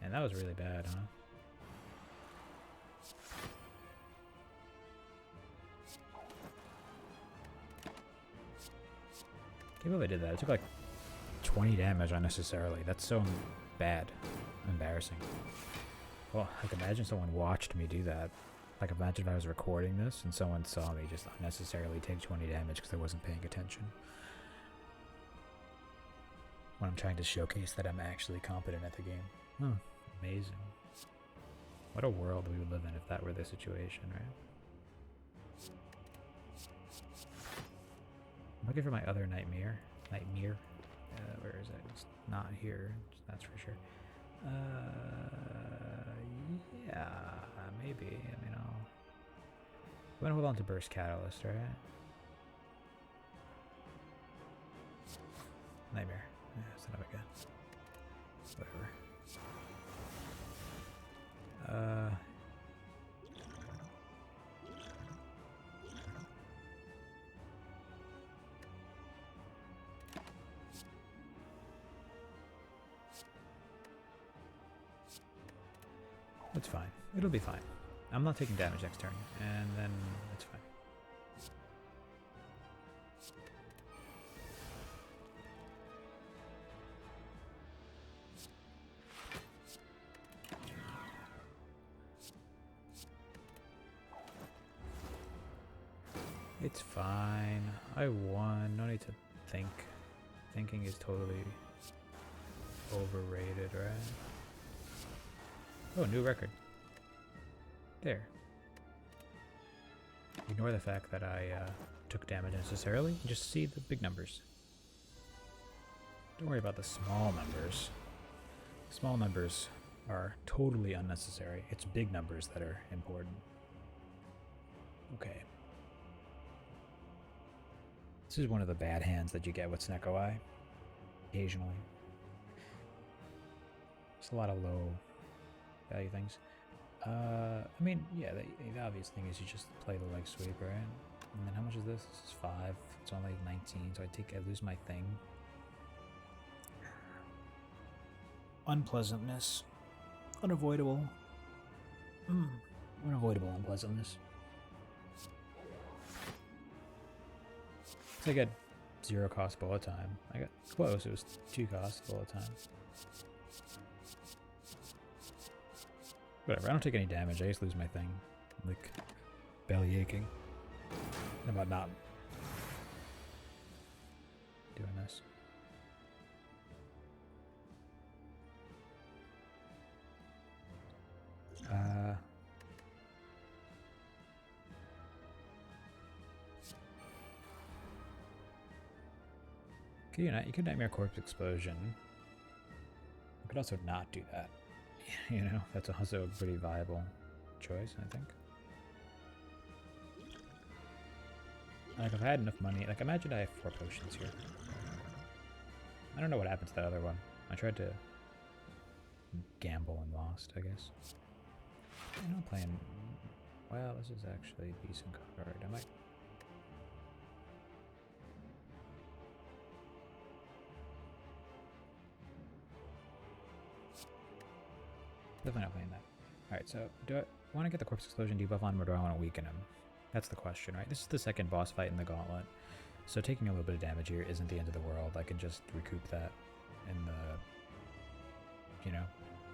And that was really bad, huh? Can't believe I did that. I took like 20 damage unnecessarily. That's so bad. Embarrassing. Well, like imagine someone watched me do that. Like imagine if I was recording this and someone saw me just unnecessarily take 20 damage because I wasn't paying attention. When I'm trying to showcase that I'm actually competent at the game. Huh. Amazing. What a world we would live in if that were the situation, right? I'm looking for my other nightmare. Where is it? It's not here. That's for sure. Yeah, maybe. I mean, I'm gonna hold on to Burst Catalyst, right? Nightmare. Yeah, that's not good. Whatever. It's fine. It'll be fine. I'm not taking damage next turn, and then it's fine. It's fine. I won. No need to think. Thinking is totally overrated, right? Oh, new record. There. Ignore the fact that I took damage necessarily. Just see the big numbers. Don't worry about the small numbers. Small numbers are totally unnecessary. It's big numbers that are important. Okay. This is one of the bad hands that you get with Snecko Eye. Occasionally. It's a lot of low value things. I mean, yeah, the obvious thing is you just play the leg sweep, right? And then how much is this? This is 5. It's only 19, so I lose my thing. Unpleasantness. Unavoidable. Unavoidable unpleasantness. So I got 0 cost bullet time. I got close, it was 2 cost bullet time. Whatever, I don't take any damage, I just lose my thing. I'm like, belly aching about not doing this. You could Nightmare Corpse Explosion. You could also not do that. You know, that's also a pretty viable choice, I think. Like, if I had enough money, like, imagine I have 4 potions here. I don't know what happened to that other one. I tried to gamble and lost, I guess. I'm not playing. Well, this is actually a decent card. I might. Definitely not playing that. Alright, so do I want to get the Corpse Explosion debuff on him, or do I want to weaken him? That's the question, right? This is the second boss fight in the gauntlet. So taking a little bit of damage here isn't the end of the world. I can just recoup that in the, you know,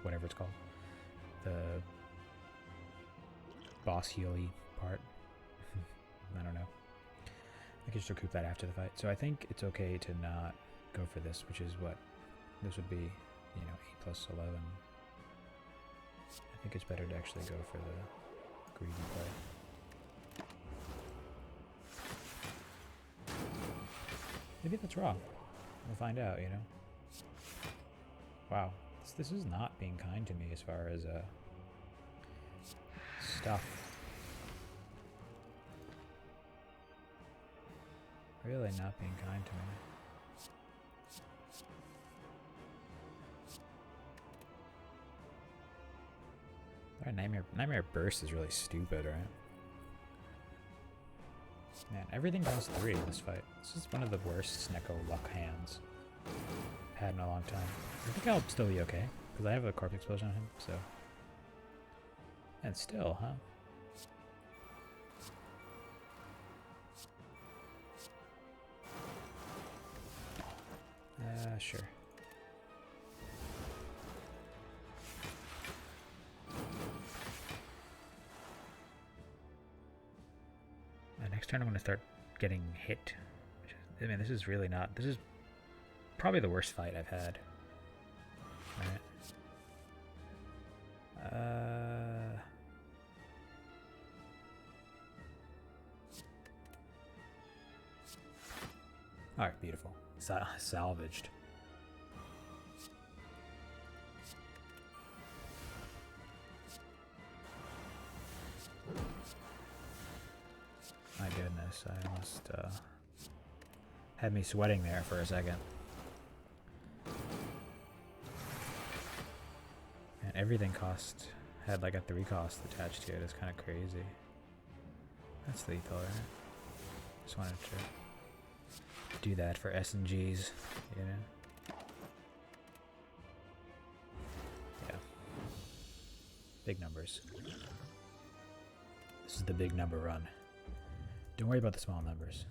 whatever it's called. The boss healy part. I don't know. I can just recoup that after the fight. So I think it's okay to not go for this, which is what this would be, you know, 8 plus 11. I think it's better to actually go for the greedy play. Maybe that's wrong. We'll find out, you know. Wow, this is not being kind to me as far as stuff. Really not being kind to me. Alright, Nightmare Burst is really stupid, right? Man, everything costs 3 in this fight. This is one of the worst Snecko luck hands I've had in a long time. I think I'll still be okay, because I have a Corpse Explosion on him, so... And still, huh? Sure. Next turn I'm going to start getting hit. I mean, this is really not... This is probably the worst fight I've had. Alright. Alright, beautiful. Salvaged. nice. I almost had me sweating there for a second. And everything had like a 3 cost attached to it. It's kind of crazy. That's lethal, right? Just wanted to do that for S and Gs, you know? Yeah. Big numbers. This is the big number run. Don't worry about the small numbers.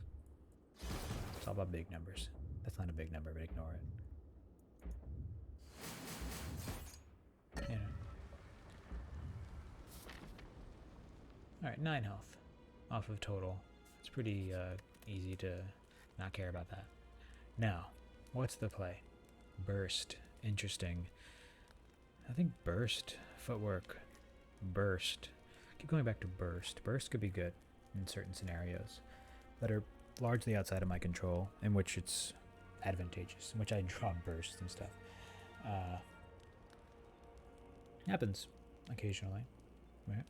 It's all about big numbers. That's not a big number, but ignore it. You know. Alright, 9 health off of total. It's pretty easy to not care about that. Now, what's the play? Burst. Interesting. I think burst. Footwork. Burst. Keep going back to burst. Burst could be good in certain scenarios that are largely outside of my control, in which it's advantageous, in which I draw bursts and stuff. Happens occasionally, right?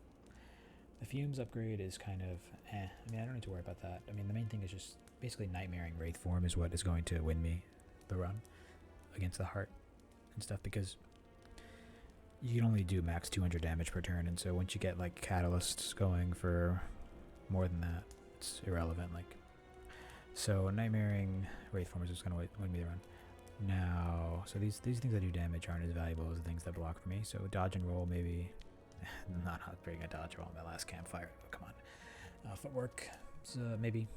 The Fumes upgrade is kind of I mean, I don't need to worry about that. I mean, the main thing is just basically nightmaring Wraith form is what is going to win me the run against the heart and stuff, because you can only do max 200 damage per turn, and so once you get like catalysts going for more than that, it's irrelevant. Like, so nightmaring Wraith form is just going to win me the run. Now, so these things that do damage aren't as valuable as the things that block for me. So dodge and roll, maybe. Not bringing a dodge roll on my last campfire. But come on. Footwork, maybe.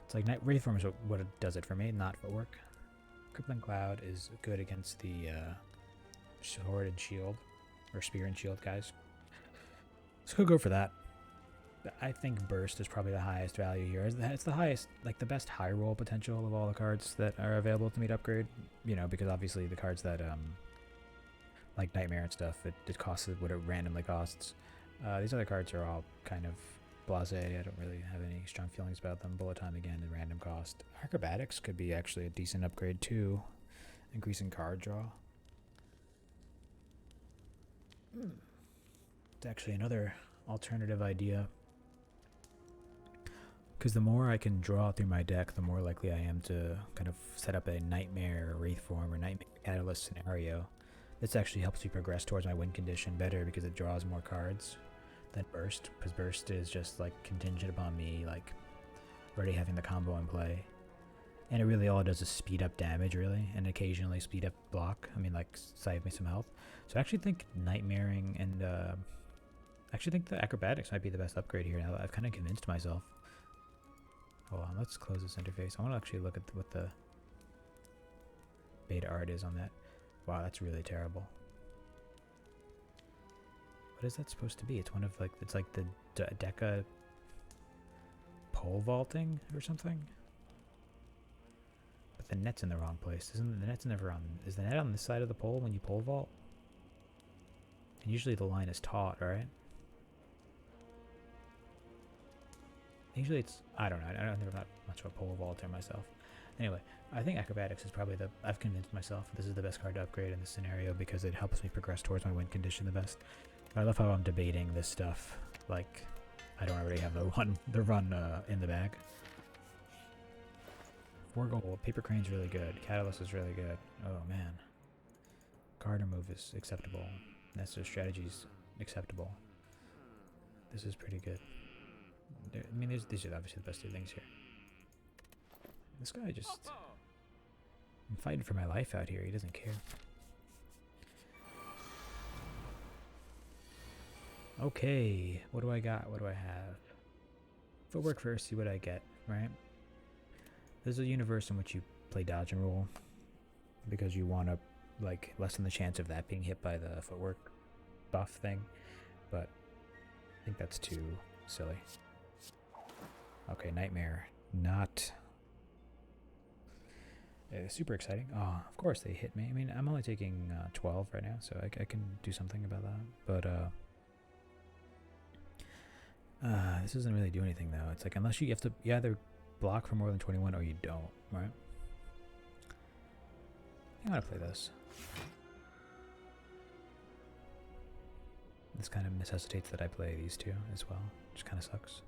It's like Wraith form is what it does it for me, not footwork. Crippling Cloud is good against the sword and shield, or spear and shield guys. So we'll go for that. I think Burst is probably the highest value here. It's the highest, like the best high roll potential of all the cards that are available to me to upgrade. You know, because obviously the cards that, like Nightmare and stuff, it costs what it randomly costs. These other cards are all kind of blasé. I don't really have any strong feelings about them. Bullet Time again and random cost. Acrobatics could be actually a decent upgrade too. Increasing card draw. It's actually another alternative idea. Because the more I can draw through my deck, the more likely I am to kind of set up a Nightmare, Wraith form, or Nightmare Catalyst scenario. This actually helps me progress towards my win condition better because it draws more cards than Burst. Because Burst is just like contingent upon me like already having the combo in play. And it really all it does is speed up damage really, and occasionally speed up block. I mean, like save me some health. So I actually think Nightmaring and I actually think the Acrobatics might be the best upgrade here. Now I've kind of convinced myself. Hold on, let's close this interface. I want to actually look at what the beta art is on that. Wow, that's really terrible. What is that supposed to be? It's one of like, it's like the Deca pole vaulting or something? But the net's in the wrong place. Isn't the net's never on? Is the net on this side of the pole when you pole vault? And usually the line is taut, right? Usually it's, I don't know, I'm not much of a pole vaulter myself. Anyway, I think Acrobatics is probably I've convinced myself this is the best card to upgrade in this scenario because it helps me progress towards my win condition the best. I love how I'm debating this stuff, like I don't already have the run in the bag. 4 gold, Paper Crane's really good, Catalyst is really good, oh man. Card remove is acceptable, Nestor Strategy's acceptable. This is pretty good. I mean, these are obviously the best 2 things here. This guy just... I'm fighting for my life out here. He doesn't care. Okay. What do I got? What do I have? Footwork first, see what I get, right? There's a universe in which you play dodge and roll because you want to, like, lessen the chance of that being hit by the footwork buff thing. But I think that's too silly. Okay, Nightmare. Not super exciting. Oh, of course they hit me. I mean, I'm only taking 12 right now, so I can do something about that. But this doesn't really do anything though. It's like unless you either block for more than 21 or you don't, right? I want to play this. This kind of necessitates that I play these 2 as well, which kind of sucks.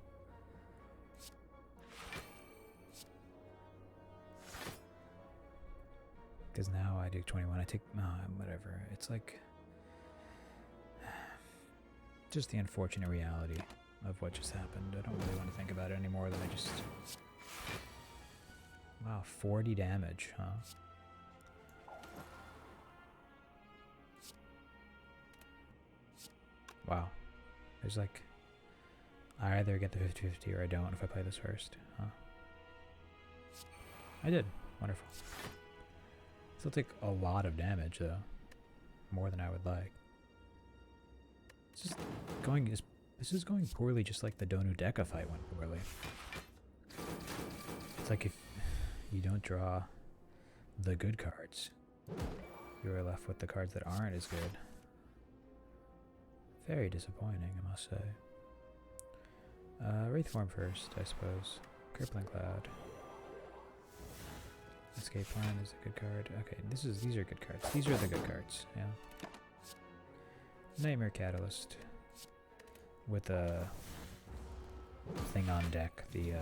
Because now I do 21. I take whatever. It's like just the unfortunate reality of what just happened. I don't really want to think about it anymore than I just... Wow, 40 damage, huh? Wow. There's like... I either get the 50-50 or I don't if I play this first, huh? I did. Wonderful. Still take a lot of damage, though. More than I would like. It's just going... This is going poorly just like the Donu Deka fight went poorly. It's like if you don't draw the good cards, you are left with the cards that aren't as good. Very disappointing, I must say. Wraith form first, I suppose. Crippling Cloud. Escape Plan is a good card. Okay, these are good cards. These are the good cards, yeah. Nightmare Catalyst. With a thing on deck, the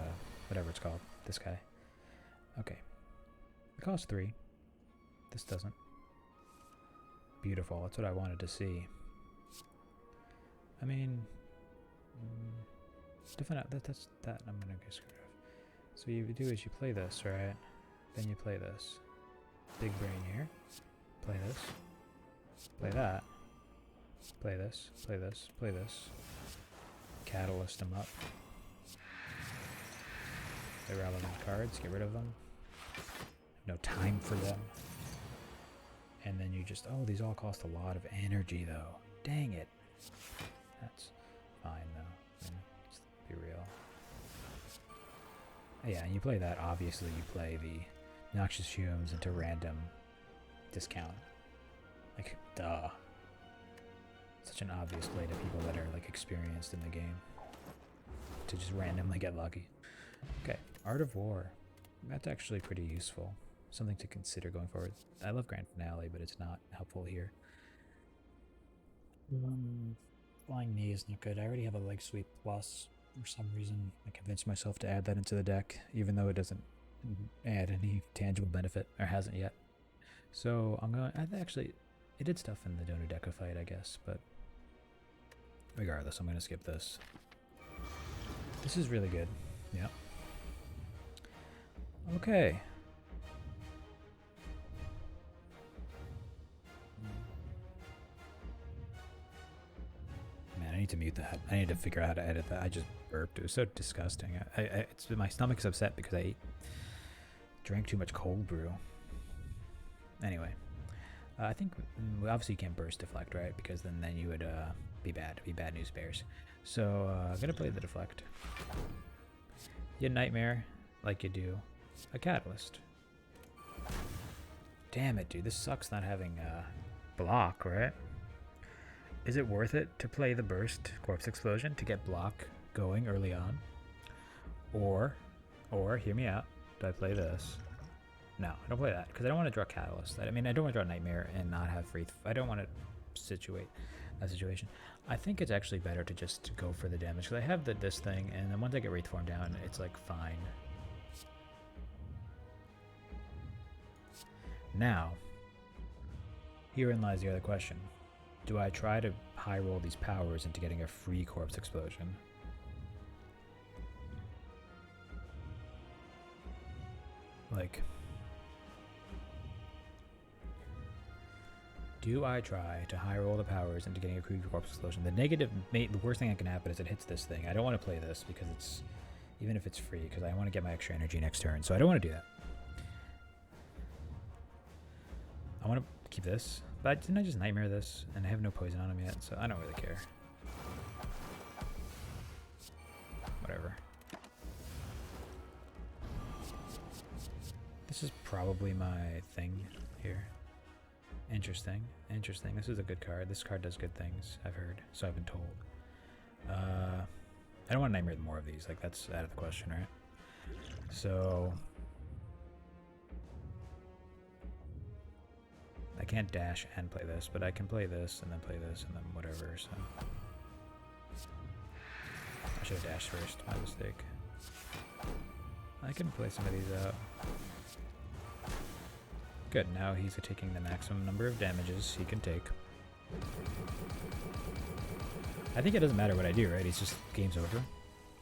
whatever it's called, this guy. Okay. It costs 3. This doesn't. Beautiful, that's what I wanted to see. I mean, definitely that's that. I'm gonna get screwed off. So what you do is you play this, right? Then you play this. Big brain here. Play this. Play that. Play this. Play this. Play this. Catalyst them up. Irrelevant cards. Get rid of them. No time for them. And then you just... Oh, these all cost a lot of energy, though. Dang it. That's fine, though. I mean, let's be real. Yeah, and you play that. Obviously, you play the Noxious Fumes into random discount. Like, duh. Such an obvious play to people that are, like, experienced in the game. To just randomly get lucky. Okay, Art of War. That's actually pretty useful. Something to consider going forward. I love Grand Finale, but it's not helpful here. Flying Knee is not good. I already have a Leg Sweep Plus. For some reason, I convinced myself to add that into the deck, even though it doesn't add any tangible benefit, or hasn't yet. So I'm going... It did stuff in the Donu Deka fight, I guess, but... Regardless, I'm going to skip this. This is really good. Yep. Okay. Man, I need to mute that. I need to figure out how to edit that. I just burped. It was so disgusting. My stomach's upset because I drank too much cold brew. Anyway. I think, obviously you can't burst deflect, right? Because then you would be bad news bears. So I'm going to play the deflect. You Nightmare, like you do. A Catalyst. Damn it, dude. This sucks not having block, right? Is it worth it to play the burst Corpse Explosion to get block going early on? Or, hear me out, do I play this? No, I don't play that, because I don't want to draw Catalyst. I mean, I don't want to draw Nightmare and not have Wraith. I don't want to situate that situation. I think it's actually better to just go for the damage, because I have this thing, and then once I get Wraith form down, it's like fine. Now, herein lies the other question. Do I try to high roll these powers into getting a free Corpse Explosion? Like... Do I try to high roll the powers into getting a free Corpse Explosion? The worst thing that can happen is it hits this thing. I don't want to play this because it's, even if it's free, because I want to get my extra energy next turn. So I don't want to do that. I want to keep this, but didn't I just Nightmare this? And I have no poison on him yet, so I don't really care. Whatever. This is probably my thing here. Interesting. Interesting. This is a good card. This card does good things, I've heard. So I've been told. I don't want to Nightmare more of these. Like, that's out of the question, right? So... I can't dash and play this, but I can play this, and then play this, and then whatever, so... I should have dashed first. My mistake. I can play some of these out. Good, now he's taking the maximum number of damages he can take. I think it doesn't matter what I do, right? It's just game's over.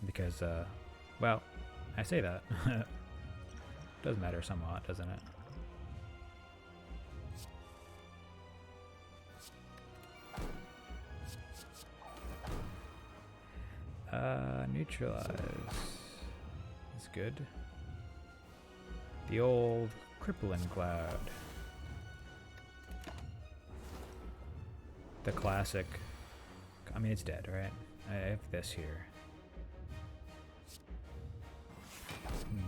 Because, well, I say that. Does matter somewhat, doesn't it? Neutralize. That's good. The old crippling cloud. The classic. I mean, it's dead, right? I have this here.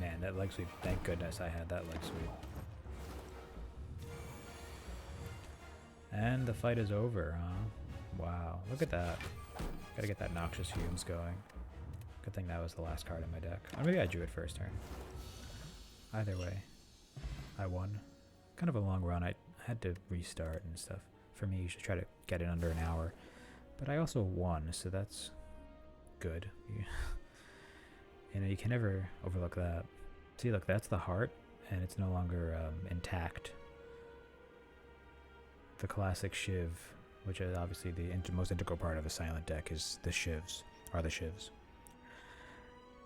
Man, that leg sweep. Thank goodness I had that leg sweep. And the fight is over, huh? Wow, look at that. Gotta get that Noxious Fumes going. Good thing that was the last card in my deck. Or maybe I drew it first turn. Either way, I won. Kind of a long run. I had to restart and stuff. For me, you should try to get it under an hour. But I also won, so that's good. You know, you can never overlook that. See, look, that's the heart, and it's no longer intact. The classic Shiv, which is obviously the most integral part of a silent deck, is the Shivs,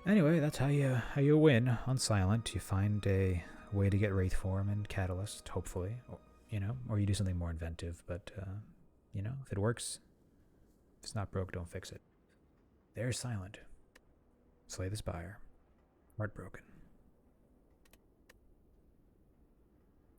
Anyway, that's how you win on silent. You find a way to get wraith form and catalyst, hopefully, or you do something more inventive. But if it works, if it's not broke, don't fix it. There's silent. Slay the Spire. Heartbroken.